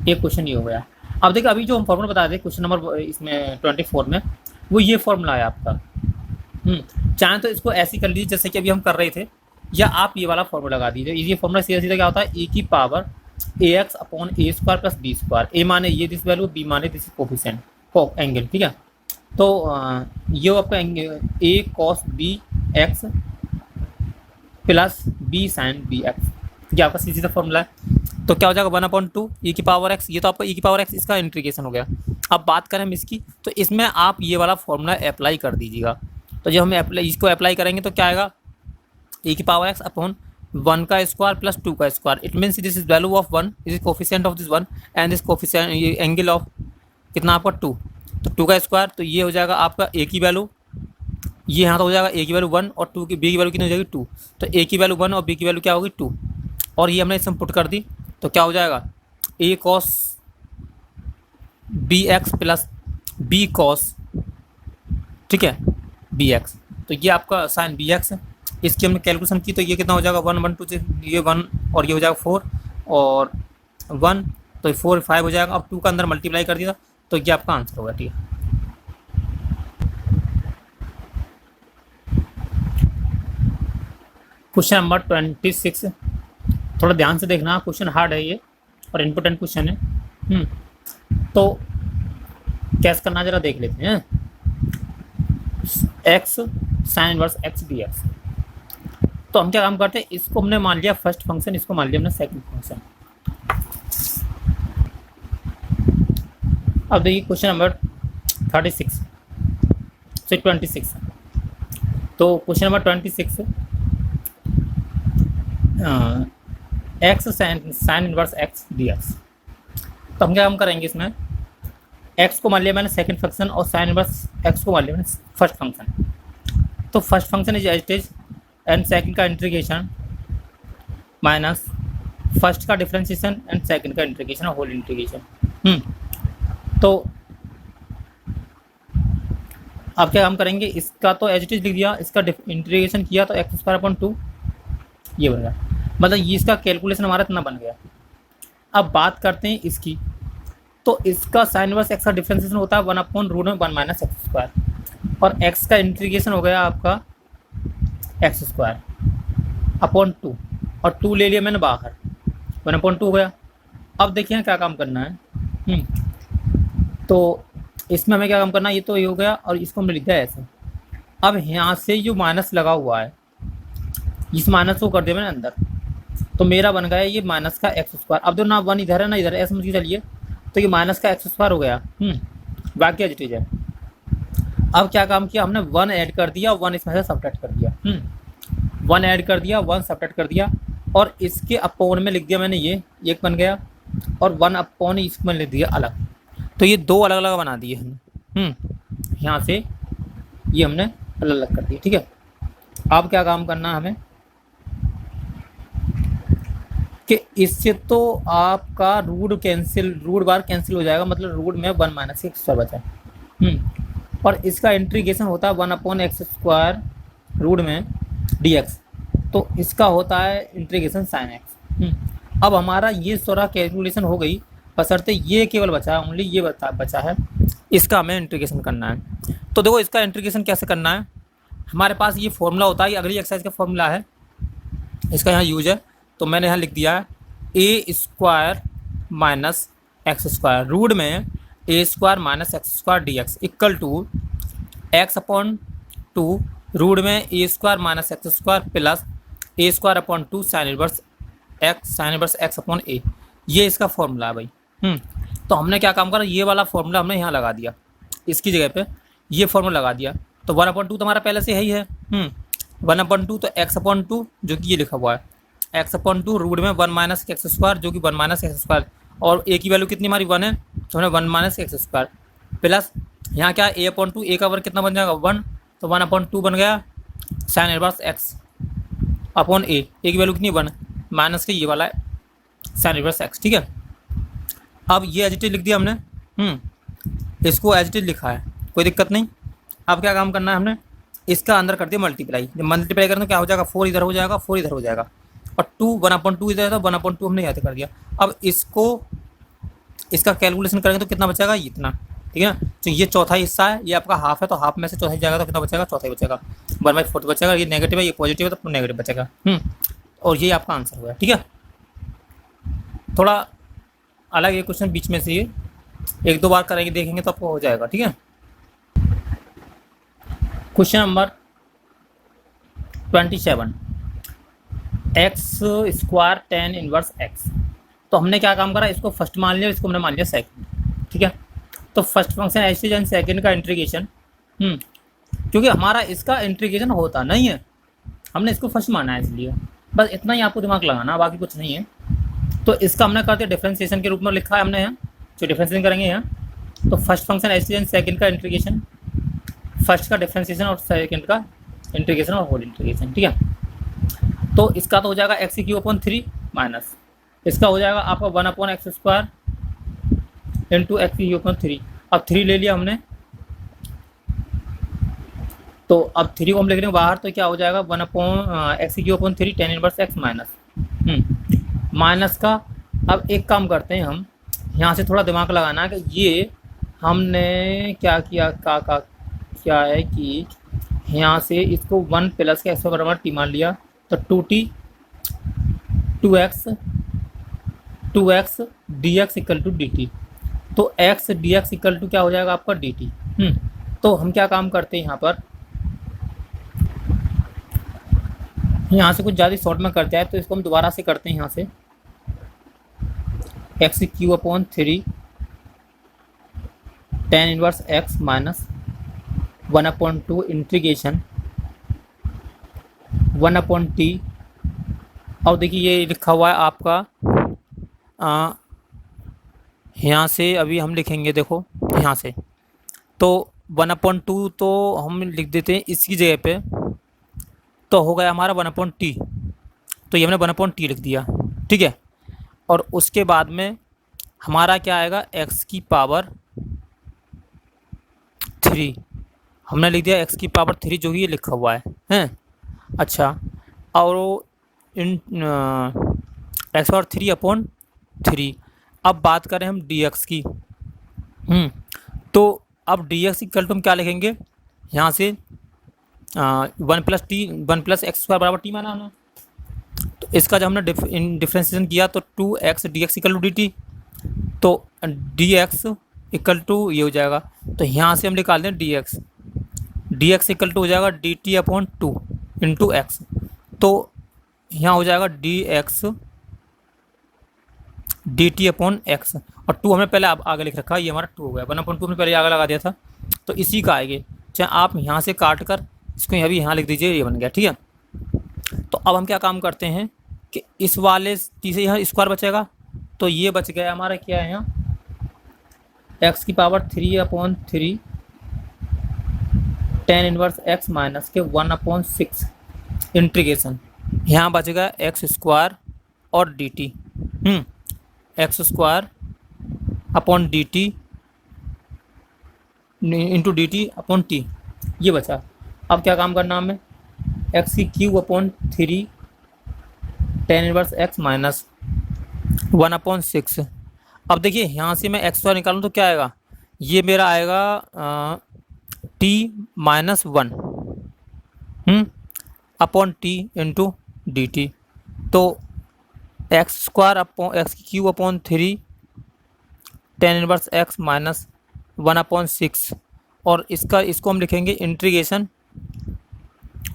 एक क्वेश्चन ये हो गया। अब देखिए अभी जो हम फॉर्मूला बता दें क्वेश्चन नंबर इसमें 24 में, वो ये फॉर्मूला है आपका। चाहें तो इसको ऐसे कर लीजिए जैसे कि अभी हम कर रहे थे, या आप ये वाला फॉर्मूला लगा दीजिए। ये फॉर्मूला सीधा सीधा क्या होता है, ए की power A x upon A square plus B square, A माने ये दिस वैल्यू, बी माने दिस कोफिशिएंट एंगल, ठीक है। तो ये आपका A cos B X plus B sine B X, ये आपका सीधा फॉर्मूला है। तो क्या हो जाएगा 1/2 ई की पावर एक्स, ये तो आपका ई की पावर एक्स इसका इंटीग्रेशन हो गया। अब बात करें हम इसकी, तो इसमें आप ये वाला फॉर्मूला अप्लाई कर दीजिएगा। तो जब हम इसको अप्लाई करेंगे तो क्या आएगा, ई की पावर एक्स अपॉन 1 का स्क्वायर प्लस 2 का square, it means this is value of 1, this is coefficient of this 1 and this coefficient angle of कितना आपका 2, तो 2 का स्क्वायर, तो ये हो जाएगा आपका ए की वैल्यू, ये यहाँ तो हो जाएगा ए की वैल्यू 1 और 2 की बी की वैल्यू कितनी हो जाएगी 2, तो ए की वैल्यू 1 और बी की वैल्यू क्या होगी 2, और ये हमने इसमें पुट कर दी, तो क्या हो जाएगा A cos B X plus B cos, ठीक है, बी एक्स, तो ये आपका साइन बी एक्स है। इसकी हमने कैलकुलेशन की तो ये कितना हो जाएगा 1 1 2 से ये 1 और ये हो जाएगा 4 और 1, तो 4 5 हो जाएगा। अब 2 का अंदर मल्टीप्लाई कर दिया तो ये आपका आंसर होगा, ठीक है। क्वेश्चन नंबर 26, थोड़ा ध्यान से देखना, क्वेश्चन हार्ड है ये और इम्पोर्टेंट क्वेश्चन है। तो कैसे करना जरा देख लेते हैं। X sine inverse x D x, तो हम क्या काम करते हैं, इसको हमने मान लिया फर्स्ट फंक्शन, इसको मान लिया हमने सेकंड फंक्शन। अब देखिए क्वेश्चन नंबर 36 से 26, तो question number 26 x sine inverse x D x, तो हम क्या काम करेंगे इसमें, एक्स को मान लिया मैंने सेकंड फंक्शन और साइन इनवर्स एक्स को मान लिया मैंने फर्स्ट फंक्शन। तो first function is as it is and second का इंटीग्रेशन माइनस फर्स्ट का डिफरेंशिएशन एंड सेकंड का इंटीग्रेशन होल इंटीग्रेशन। तो अब क्या काम करेंगे, इसका तो एज इट इज लिख दिया, इसका इंटीग्रेशन किया तो एक्स स्क्वायर अपॉन 2 ये बन गया, मतलब ये इसका कैलकुलेशन हमारा इतना बन गया। अब बात करते हैं इसकी, तो इसका साइन इनवर्स एक्स का डिफरेंशिएशन होता है 1 अपॉन रूट में 1 माइनस एक्स स्क्वायर, और एक्स का इंटीग्रेशन हो गया आपका एक्स स्क्वायर अपॉन 2, और 2 ले लिया मैंने बाहर, 1 अपॉन 2 हो गया। अब देखिए क्या काम करना है। तो इसमें हमें क्या काम करना है, ये तो ये हो गया और इसको हमने लिखा है ऐसे। अब यहाँ से जो माइनस लगा हुआ है, इस माइनस को कर दिया मैंने अंदर, तो मेरा बन गया ये माइनस का एक्स स्क्वायर। अब जो ना 1 इधर है ना इधर, ऐसे समझ के चलिए, तो ये माइनस का एक्स स्क्वायर हो गया। बाकी एज इट इज है। अब क्या काम किया हमने, 1 ऐड कर दिया, 1 इसमें से सब्ट्रैक्ट कर दिया। 1 ऐड कर दिया, 1 सब्ट्रैक्ट कर दिया, और इसके अपॉन में लिख दिया मैंने ये एक बन गया, और 1 अपॉन इसमें लिख दिया अलग, तो ये 2 अलग अलग बना दिए हमने। यहाँ से ये हमने अलग अलग कर दिया, ठीक है। अब क्या काम करना है हमें कि इससे तो आपका रूट बार कैंसिल हो जाएगा, मतलब रूट में 1 माइनस एक्स स्क्वायर बचा। और इसका इंटीग्रेशन होता है 1 अपॉन एक्स स्क्वायर रूट में डी एक्स, तो इसका होता है इंटीग्रेशन साइन एक्स। अब हमारा ये सारा कैलकुलेशन हो गई, बशर्ते ये केवल बचा है, ओनली ये बचा है, इसका हमें इंटीग्रेशन करना है। तो देखो इसका इंटीग्रेशन कैसे करना है, हमारे पास ये फॉर्मूला होता है, ये अगली एक्सरसाइज का फॉर्मूला है, इसका यहाँ यूज है, तो मैंने यहाँ लिख दिया है A square minus x square root में A square minus x square D x equal to X upon 2 root में A square minus x square plus A square upon 2 sine inverse X upon A, ये इसका फॉर्मूला है भाई। तो हमने क्या काम करा, ये वाला फॉर्मूला हमने यहाँ लगा दिया, इसकी जगह पे ये फॉर्मूला लगा दिया, तो 1/2 तो हमारा पहले से है ही है। 1/2 तो एक्स अपॉन 2 जो कि ये लिखा हुआ है, एक्स अपॉन 2 रूट में 1 माइनस एक्स स्क्वायर जो कि 1 माइनस एक्स स्क्वायर, और ए की वैल्यू कितनी हमारी 1 है, तो हमने 1 माइनस एक्स स्क्वायर प्लस यहाँ क्या ए अपॉन 2, ए का वर्ग कितना बन जाएगा 1, तो 1/2 बन गया साइन इनवर्स एक्स अपॉन ए की वैल्यू कितनी 1 माइनस के ये वाला है साइन इनवर्स एक्स, ठीक है। अब ये एज इट इज लिख दिया हमने, इसको एज इट इज लिखा है, कोई दिक्कत नहीं। अब क्या काम करना है हमने, इसका अंदर कर दिया मल्टीप्लाई, जब मल्टीप्लाई करें तो क्या हो जाएगा 4 इधर हो जाएगा, 4 इधर हो जाएगा, और 1/2 इधर है तो 1/2 हमने यहाँ से कर दिया। अब इसको इसका कैलकुलेशन करेंगे तो कितना बचेगा इतना, ठीक है। तो ये चौथा हिस्सा है, ये आपका हाफ है, तो हाफ में से चौथा जाएगा तो कितना बचेगा, चौथा ही बचेगा, 1/4 बचेगा। ये नेगेटिव है, ये पॉजिटिव है, तो नेगेटिव बचेगा। और ये आपका आंसर हुआ, ठीक है। थोड़ा अलग ये क्वेश्चन बीच में से, ये एक दो बार करेंगे देखेंगे तो आपको हो जाएगा, ठीक है। Question number 27, x square ten inverse x. तो हमने क्या काम करा, इसको फर्स्ट मान लिया, इसको हमने मान लिया सेकंड, ठीक है। तो first function as and second का इंटीग्रेशन, क्योंकि हमारा इसका इंटीग्रेशन होता नहीं है, हमने इसको फर्स्ट माना है, इसलिए बस इतना ही आपको दिमाग लगाना, बाकी कुछ नहीं है। तो इसका हमने कर दिया डिफरेंशिएशन के रूप में लिखा है हमने यहाँ, जो डिफरेंशिएशन करेंगे यहाँ। तो first function as and second का इंटीग्रेशन, फर्स्ट का डिफरेंशिएशन और सेकंड का इंटीग्रेशन और होल इंटीग्रेशन, ठीक है। तो इसका तो हो जाएगा एक्स क्यू अपॉन 3 माइनस इसका हो जाएगा आपका 1/x² into x Q upon 3। अब 3 ले लिया हमने, तो अब 3 को हम लिख रहे हैं बाहर, तो क्या हो जाएगा 1/x³ 10 inverse x minus minus का। अब एक काम करते हैं हम, यहाँ से थोड़ा दिमाग लगाना कि ये हमने क्या किया, क्या है कि यहाँ से इसको 1 प्लस के एक्स बराबर टी मान लिया, तो 2t 2x dx equal to dt। तो x dx इक्वल टू क्या हो जाएगा आपका dt। तो हम क्या काम करते हैं यहाँ पर, यहाँ से कुछ ज़्यादा शॉर्ट में करते हैं, तो इसको हम दोबारा से करते हैं यहाँ से, x³ 10 inverse x minus 1/2 integration 1/t। और देखिए ये लिखा हुआ है आपका, यहाँ से अभी हम लिखेंगे, देखो यहाँ से, तो 1/2 तो हम लिख देते हैं इसकी जगह पे, तो हो गया हमारा 1/t, तो ये हमने 1/t लिख दिया, ठीक है। और उसके बाद में हमारा क्या आएगा, x की पावर 3 हमने लिख दिया, x की पावर 3 जो कि ये लिखा हुआ है, हैं। अच्छा, और इन x पावर 3/3। अब बात करें हम dx की, तो अब dx इक्वल टू हम क्या लिखेंगे, यहाँ से 1 प्लस x² बराबर t माना हमने, तो इसका जब हमने डिफ्रेंशिएशन किया तो 2x dx equal to dt, तो dx इक्वल टू ये हो जाएगा, तो यहाँ से हम निकाल दें dx इक्वल टू हो जाएगा dt/2 इंटू एक्स। तो यहाँ हो जाएगा dx dt/x, और 2 हमने पहले आगे लिख रखा है, ये हमारा 2 हो गया, 1/2 हमने पहले आगे लगा दिया था, तो इसी का आएगा। चाहे आप यहाँ से काट कर इसको अभी यहाँ लिख दीजिए, ये बन गया, ठीक है। तो अब हम क्या काम करते हैं कि इस वाले तीसरे यहाँ स्क्वायर बचेगा, तो ये बच गया हमारा क्या है यहाँ, x की पावर 3/3 10 इनवर्स x माइनस के 1/6 इंटीग्रेशन, यहाँ बच गया x² और dt, x² upon dt into dt/t, ये बचा। अब क्या काम करना हमें, x³ 10 इनवर्स x माइनस 1/6। अब देखिए यहाँ से मैं x² निकालूँ तो क्या आएगा, ये मेरा आएगा t-1 upon t into dt। तो x³ 10 इनवर्स x माइनस 1/6, और इसको हम लिखेंगे integration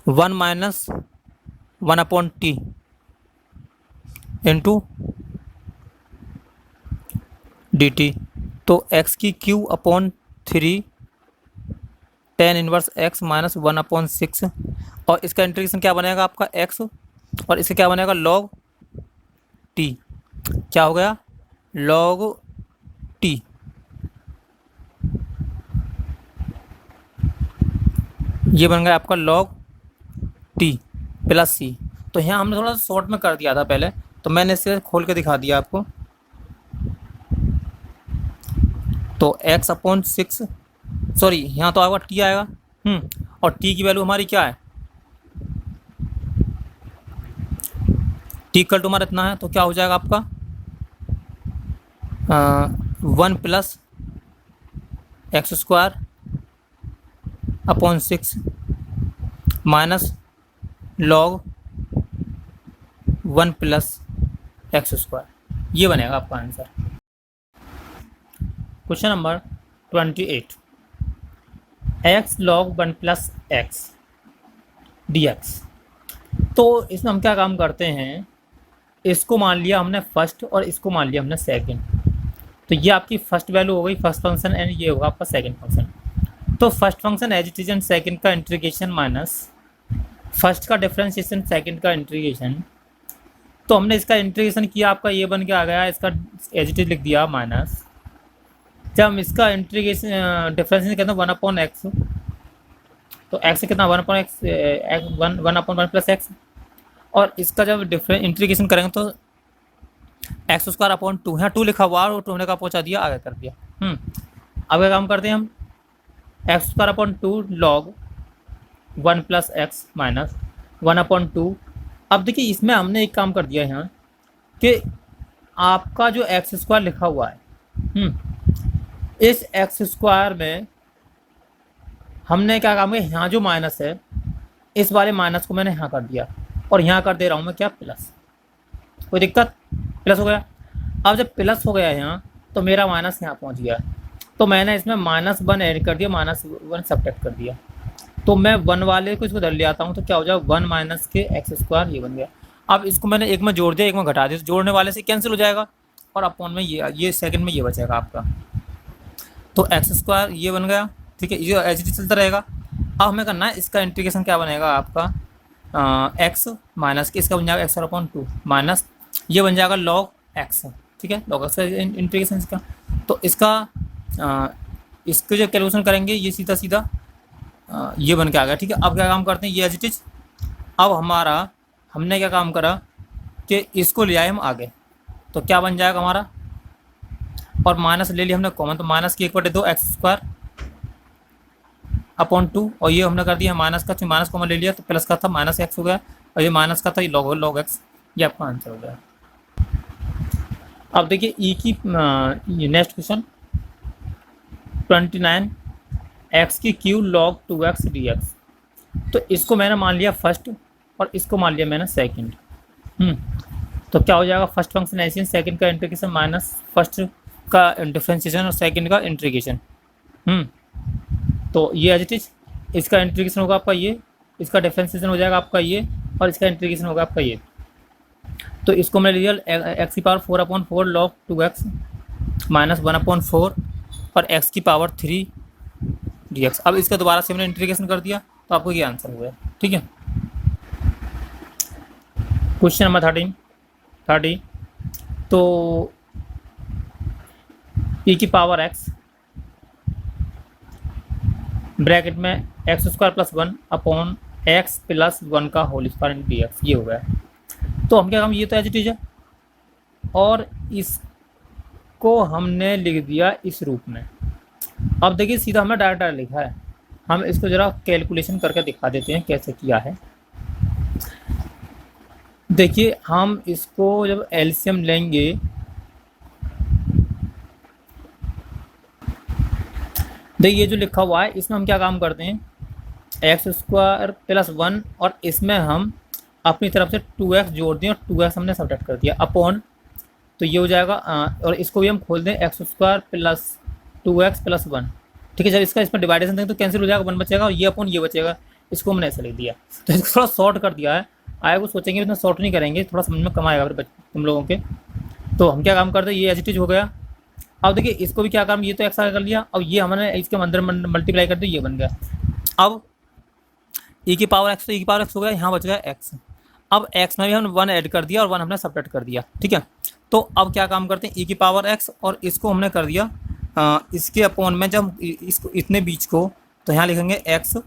1 minus 1/t into dt। तो x³ 10 इनवर्स x माइनस 1/6, और इसका इंटीग्रेशन क्या बनेगा आपका x, और इससे क्या बनेगा log t, क्या हो गया log t, ये बन गया आपका log t प्लस c। तो यहाँ हमने थोड़ा शॉर्ट में कर दिया था पहले, तो मैंने इसे खोल के दिखा दिया आपको। तो x/6, सॉरी यहाँ तो आपका t आएगा, और t की वैल्यू हमारी क्या है, t इक्वल टू हमारा इतना है, तो क्या हो जाएगा आपका 1 plus x square upon 6 minus log 1 plus x square, ये बनेगा आपका answer. Question number 28, x log 1 plus x D x. तो इसमें हम क्या काम करते हैं, इसको मान लिया हमने फर्स्ट और इसको मान लिया हमने सेकंड। तो ये आपकी फर्स्ट वैल्यू हो गई फर्स्ट फंक्शन एंड ये होगा आपका सेकंड फंक्शन। तो first function as it is and second का इंटीग्रेशन माइनस फर्स्ट का डिफरेंशिएशन सेकंड का इंटीग्रेशन। तो हमने इसका इंटीग्रेशन किया, आपका ये बन के आ गया, इसका एज इट इज लिख दिया माइनस। जब हम इसका इंटीग्रेशन डिफरेंशिएशन करते हैं 1/x, तो x से कितना 1/x 1/1 प्लस एक्स, और इसका जब डिफरेंट इंटीग्रेशन करेंगे तो एक्स स्क्वायर अपॉन 2 है, 2 लिखा हुआ और 2 ने का पहुँचा दिया, आगे कर दिया। अब क्या काम करते हैं हम, x square upon 2 log 1 plus x minus 1/2। अब देखिए इसमें हमने एक काम कर दिया यहाँ कि आपका जो एक्स स्क्वायर लिखा हुआ है, इस एक्स स्क्वायर में हमने क्या काम किया, यहाँ जो माइनस है इस वाले माइनस को मैंने यहाँ कर दिया और यहाँ कर दे रहा हूँ मैं क्या, प्लस। कोई दिक्कत, प्लस हो गया। अब जब प्लस हो गया यहाँ तो मेरा माइनस यहाँ पहुँच गया, तो मैंने इसमें -1 ऐड कर दिया, -1 सब्ट्रैक्ट कर दिया। तो मैं 1 वाले को इसको धर ले आता हूँ, तो क्या हो जाएगा 1 माइनस के एक्स स्क्वायर, ये बन गया। अब इसको मैंने एक में जोड़ दिया, एक में घटा दिया, तो जोड़ने वाले से कैंसिल हो जाएगा और अपॉन में ये सेकंड में ये बचेगा आपका। तो एक्स स्क्वायर ये बन गया, ठीक है, ये एच डी चलता रहेगा। अब हमें करना है इसका इंटीग्रेशन, क्या बनेगा आपका एक्स माइनस के, इसका बन जाएगा एक्स अपॉन 2 माइनस ये बन जाएगा लॉग एक्स, ठीक है, लॉग एक्स का इंटीग्रेशन इसका। तो इसका इसको जो कैलकुलेशन करेंगे ये सीधा सीधा ये बन के आ गया, ठीक है। अब क्या काम करते हैं, ये एज इट इज। अब हमने क्या काम करा कि इसको ले आए हम आगे, तो क्या बन जाएगा हमारा, और माइनस ले लिया हमने कॉमन, तो माइनस की 1/2 एक्स स्क्वायर अपॉन 2, और ये हमने कर दिया माइनस का, माइनस कॉमन ले लिया तो प्लस का था माइनस एक्स हो गया, और ये माइनस का था ये लॉग एक्स, ये आपका आंसर हो गया। अब देखिए ई की नेक्स्ट क्वेश्चन 29, एक्स की क्यू लॉग 2x dx। तो इसको मैंने मान लिया फर्स्ट और इसको मान लिया मैंने सेकंड। तो क्या हो जाएगा, फर्स्ट फंक्शन ऐसे, सेकंड का इंटीग्रेशन माइनस फर्स्ट का डिफरेंशिएशन और सेकंड का इंटीग्रेशन। तो ये एज इट इज, इसका इंटीग्रेशन होगा आपका ये, इसका डिफरेंशिएशन हो जाएगा आपका ये, और इसका इंटीग्रेशन होगा आपका ये। तो इसको मैंने लिया एक्स की पावर 4/4 लॉग 2x माइनस 1/4 और एक्स की पावर 3 dx। अब इसका दोबारा से हमने इंटीग्रेशन कर दिया तो आपको ये आंसर हो गया, ठीक है। क्वेश्चन नंबर 30, तो e की पावर x ब्रैकेट में x square plus 1 upon X plus 1 का होल स्क्वायर डी एक्स, ये हो गया। तो हम क्या काम, ये तो एज इट इज है, और इसको हमने लिख दिया इस रूप में। अब देखिए सीधा हमने डायरेक्ट लिखा है, हम इसको ज़रा कैलकुलेशन करके दिखा देते हैं कैसे किया है। देखिए हम इसको जब एलसीएम लेंगे, देखिए ये जो लिखा हुआ है इसमें हम क्या काम करते हैं, एक्स स्क्वायर प्लस 1 और इसमें हम अपनी तरफ से 2x जोड़ दें और 2x हमने सब्ट्रैक्ट कर दिया अपॉन, तो ये हो जाएगा और इसको भी हम खोल दें x square plus 2x plus 1, ठीक है। जब इसमें डिवाइडेशन देंगे तो कैंसिल हो जाएगा, 1 बचेगा और ये अपॉन ये बचेगा, इसको हमने ऐसे लिख दिया। तो इसको थोड़ा शॉर्ट कर दिया है, आगे को सोचेंगे इतना शॉर्ट नहीं करेंगे, थोड़ा समझ में कम आएगा फिर तुम लोगों के। तो हम क्या काम करते हैं, ये एज इट इज हो गया। अब देखिए इसको भी क्या काम, ये तो एक्स आगे कर लिया, अब ये हमने इसके अंदर मल्टीप्लाई कर दिया, ये बन गया। अब e की पावर x, तो e की पावर x हो गया, यहाँ बच गया x। अब x में भी हमने 1 ऐड कर दिया और 1 हमने सब्ट्रैक्ट कर दिया, ठीक है। तो अब क्या काम करते हैं, e की पावर x और इसको हमने कर दिया इसके अपॉन में, जब इसको इतने बीच को, तो यहाँ लिखेंगे x,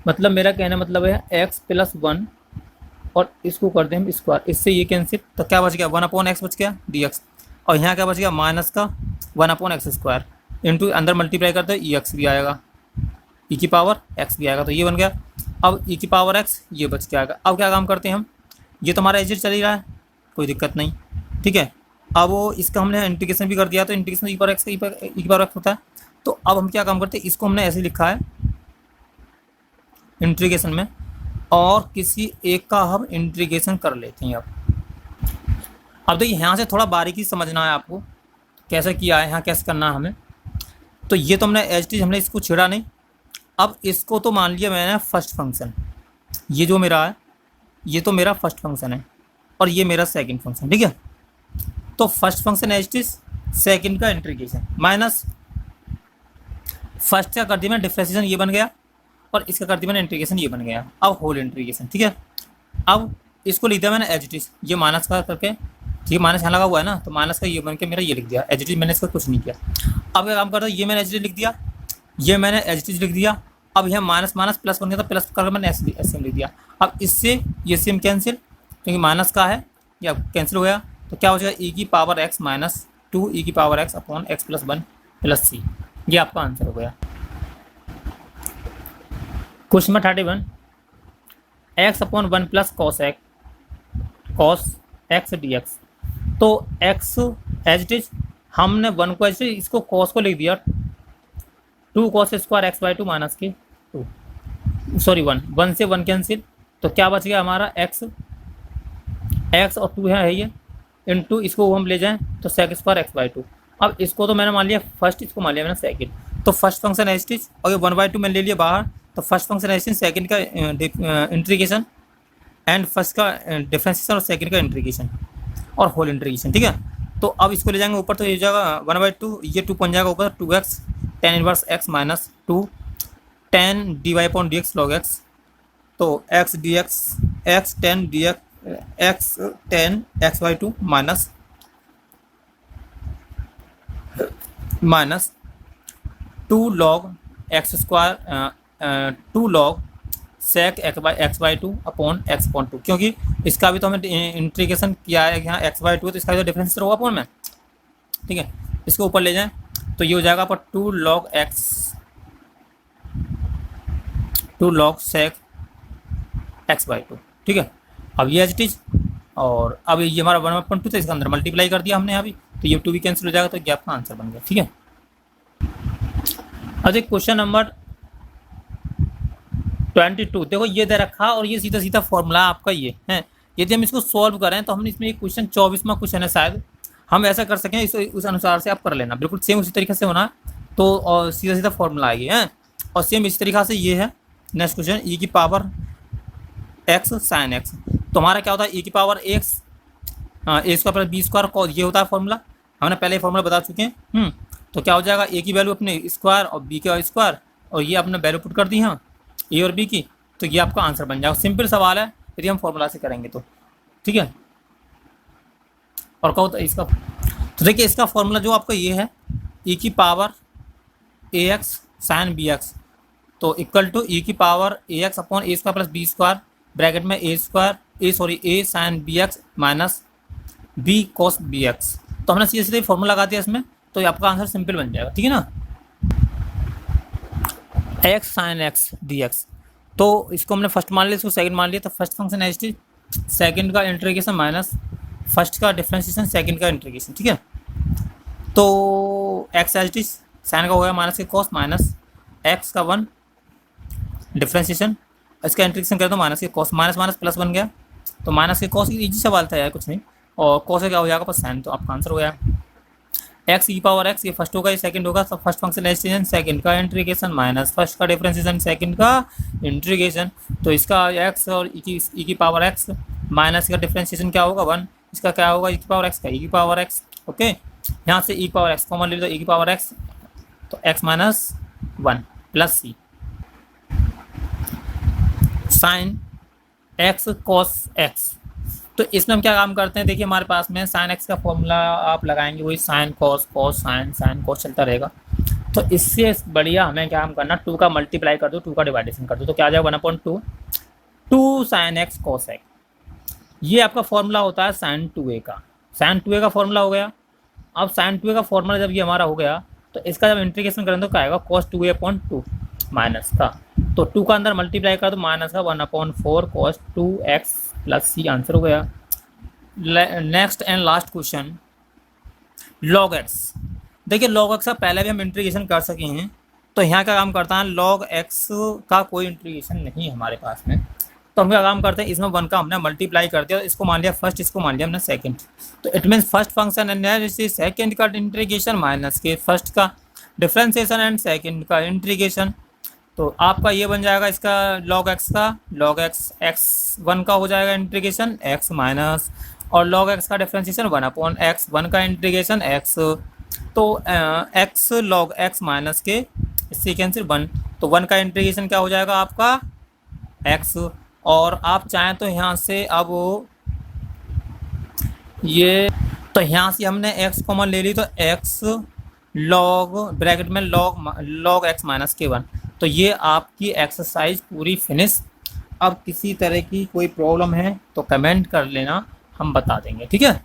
मतलब मेरा कहना मतलब है x प्लस 1 और इसको कर दें हम स्क्वायर, इससे ये कैंसिल, तो क्या बच गया 1/x बच गया dx, और यहाँ क्या बच गया माइनस का 1/x स्क्वायर इंटू अंदर मल्टीप्लाई करते हैं एक्स भी आएगा, e की पावर x भी आएगा, तो ये बन गया। अब e की पावर x ये बच के आएगा। अब क्या काम करते हैं हम, ये तो हमारा एज चल ही रहा है, कोई दिक्कत नहीं, ठीक है। अब वो इसका हमने इंटीग्रेशन भी कर दिया, तो इंटीग्रेशन e की पावर x होता है, तो अब हम क्या काम करते हैं, इसको हमने ऐसे लिखा है इंटीग्रेशन में, और किसी एक का हम इंटीग्रेशन कर लेते हैं। अब देखिए यहाँ से थोड़ा बारीकी समझना है आपको, कैसे किया है, यहाँ कैसे करना है हमें। तो ये तो हमने एज हमने इसको छेड़ा नहीं। अब इसको तो मान लिया मैंने फर्स्ट फंक्शन, ये जो मेरा है ये तो मेरा फर्स्ट फंक्शन है, और ये मेरा सेकंड फंक्शन, ठीक है। तो फर्स्ट फंक्शन एज सेकंड का इंटीग्रेशन माइनस फर्स्ट का कर दिया मैंने डिफरेंशिएशन, ये बन गया, और इसका कर दिया मैंने इंटीग्रेशन, ये बन गया। अब होल इंटीग्रेशन, ठीक है। अब इसको लिख दिया मैंने एज इट इज, ये माइनस का करके, ठीक है, माइनस यहाँ लगा हुआ है ना, तो माइनस का ये बन के मेरा ये लिख दिया एज इट इज, मैंने इसका कुछ नहीं किया। अब क्या काम करता है, ये मैंने एज इट इज लिख दिया, ये मैंने एज इट इज लिख दिया। अब यहाँ माइनस माइनस प्लस बन गया, तो प्लस करके मैंने ऐसे लिख दिया। अब इससे ये सेम कैंसिल, क्योंकि माइनस का है, या कैंसिल हो गया, तो क्या हो जाएगा, ई की पावर एक्स माइनस 2 ई की power X upon X plus 1 plus C. ये आपका आंसर हो गया। Question number 31, X upon 1 plus cos X D x. तो एक्स एज इट इज, हमने 1 को एज इसको कॉस को लिख दिया 2 cos square x by 2 minus के 2, सॉरी 1 से 1 कैंसिल, तो क्या बच गया हमारा एक्स और 2 है ये, इनटू इसको हम ले जाएं तो सेक स्क्वायर एक्स बाई 2। अब इसको तो मैंने मान लिया फर्स्ट, इसको मान लिया मैंने सेकंड, तो first function as it is, और ये 1/2 मैंने ले लिया बाहर, तो first function as it is, second का इंटीग्रेशन, एंड फर्स्ट का डिफरेंशिएशन, और सेकंड का इंटीग्रेशन और होल इंटीग्रेशन, ठीक है। तो अब इसको ले जाएंगे ऊपर, तो ये जाएगा 1/2, ये 2 बन जाएगा ऊपर, 2x tan inverse x minus 2 tan dy upon dx log x, तो x dx x tan dx x tan x by 2 minus 2 log x square 2 log sec x by 2 upon x upon 2, क्योंकि इसका भी तो हमें इंटीग्रेशन किया है, यहाँ x बाई 2 है, तो इसका जो डिफरेंस होगा अपॉन में, ठीक है। इसको ऊपर ले जाएं तो ये हो जाएगा पर 2 log sec x बाई 2, ठीक है। अब ये एज इट इज, और अब ये हमारा 1/2 था, इसका अंदर मल्टीप्लाई कर दिया हमने अभी, तो ये 2 भी कैंसिल हो जाएगा, तो ये आपका आंसर बन गया, ठीक है। अब एक क्वेश्चन नंबर 22, देखो ये दे रखा, और ये सीधा सीधा फॉर्मूला आपका ये है। यदि हम इसको सॉल्व करें तो हम इसमें एक क्वेश्चन 24वां क्वेश्चन है शायद, हम ऐसा कर सकें, इस उस अनुसार से आप कर लेना, बिल्कुल सेम उसी तरीके से होना, तो और सीधा सीधा फॉर्मूला आएगी है। और सेम इस तरीक़ा से ये है नेक्स्ट क्वेश्चन, ई की पावर एक्स साइन एक्स, तो हमारा क्या होता है, ई की पावर एक्स ए स्क्वायर प्लस बी स्क्वायर, ये होता है फॉर्मूला, हमने पहले फॉर्मूला बता चुके हैं। तो क्या हो जाएगा, ए की वैल्यू अपने स्क्वायर और बी का स्क्वायर, और ये आपने वैल्यू पुट कर दी हाँ ए और बी की, तो ये आपका आंसर बन जाएगा। सिंपल सवाल है, यदि हम फॉर्मूला से करेंगे तो, ठीक है। और क्या होता है इसका, तो देखिए इसका फॉर्मूला जो आपका ये है, ई की पावर ए एक्स साइन बी एक्स, तो इक्वल टू ई की पावर ए एक्स अपॉन ए square plus B square, bracket में ए sine B x minus B cos B X. तो हमने सीधे सीधे फॉर्मूला लगा दिया इसमें, तो ये आपका आंसर सिंपल बन जाएगा, ठीक है ना, x sine X D x. तो इसको हमने फर्स्ट मान लिया, इसको सेकंड मान लिया, तो first function as it, second का इंटीग्रेशन माइनस फर्स्ट का डिफरेंशिएशन, सेकंड का इंटीग्रेशन, ठीक है। तो एक्स एज इट साइन का हो गया माइनस के कॉस, माइनस एक्स का 1 डिफरेंशिएशन, इसका इंटीग्रेशन करें तो माइनस के कॉस, माइनस माइनस प्लस बन गया, तो माइनस के कॉस, इजी सवाल था यार, कुछ नहीं, और कॉस क्या हो जाएगा पर साइन, तो आपका आंसर हो गया एक्स ई पावर एक्स, ये फर्स्ट होगा, ये सेकंड होगा, तो फर्स्ट फंक्शन एक्सटेंशन, सेकंड का इंटीग्रेशन माइनस फर्स्ट का डिफरेंशिएशन, सेकंड का इंटीग्रेशन, तो इसका एक्स और ई की पावर एक्स माइनस का डिफरेंशिएशन क्या होगा 1, इसका क्या होगा ई की पावर एक्स का ई की पावर एक्स, ओके। यहाँ से ई पावर एक्स कॉमन ले लो, ई की पावर एक्स, तो एक्स माइनस 1 प्लस सी साइन एक्स कॉस एक्स। तो इसमें हम क्या काम करते हैं, देखिए हमारे पास में साइन एक्स का फॉर्मूला आप लगाएंगे, वही sine cos cos sine cos चलता रहेगा। तो इससे बढ़िया हमें क्या काम करना, 2 का मल्टीप्लाई कर दो, 2 का डिवाइडेशन कर दो, तो क्या आ जाएगा 1/2 2 साइन एक्स कॉस एक्स। ये आपका फॉर्मूला होता है साइन 2a का, साइन 2a का फॉर्मूला हो गया। अब साइन 2a का फॉर्मूला जब ये हमारा हो गया, तो इसका जब इंटीग्रेशन करें तो क्या आएगा, कॉस 2a/2 माइनस का, तो 2 का अंदर मल्टीप्लाई कर दो, माइनस का 1/4 कॉस 2x प्लस सी, आंसर हो गया। Next and last question, log x. देखिए log x का पहले भी हम इंटीग्रेशन कर सके हैं, तो यहाँ का काम करता है log x का कोई इंटीग्रेशन नहीं है हमारे पास में, तो हम क्या काम करते हैं इसमें 1 का हमने मल्टीप्लाई कर दिया, इसको मान लिया फर्स्ट, इसको मान लिया हमने सेकंड, तो it means first function and second का इंटीग्रेशन माइनस के फर्स्ट का डिफरेंशिएशन एंड सेकंड का इंटीग्रेशन। तो आपका ये बन जाएगा इसका log x का, log x x1 का हो जाएगा इंटीग्रेशन x माइनस, और log x का डिफरेंशिएशन 1/x1 का इंटीग्रेशन x, तो x log x माइनस के इससे कैंसिल 1, तो 1 का इंटीग्रेशन क्या हो जाएगा आपका x, और आप चाहें तो यहाँ से अब ये, तो यहाँ से हमने x कॉमन ले ली, तो x log ब्रैकेट में log x माइनस के 1। तो ये आपकी एक्सरसाइज पूरी फिनिश। अब किसी तरह की कोई प्रॉब्लम है तो कमेंट कर लेना, हम बता देंगे, ठीक है।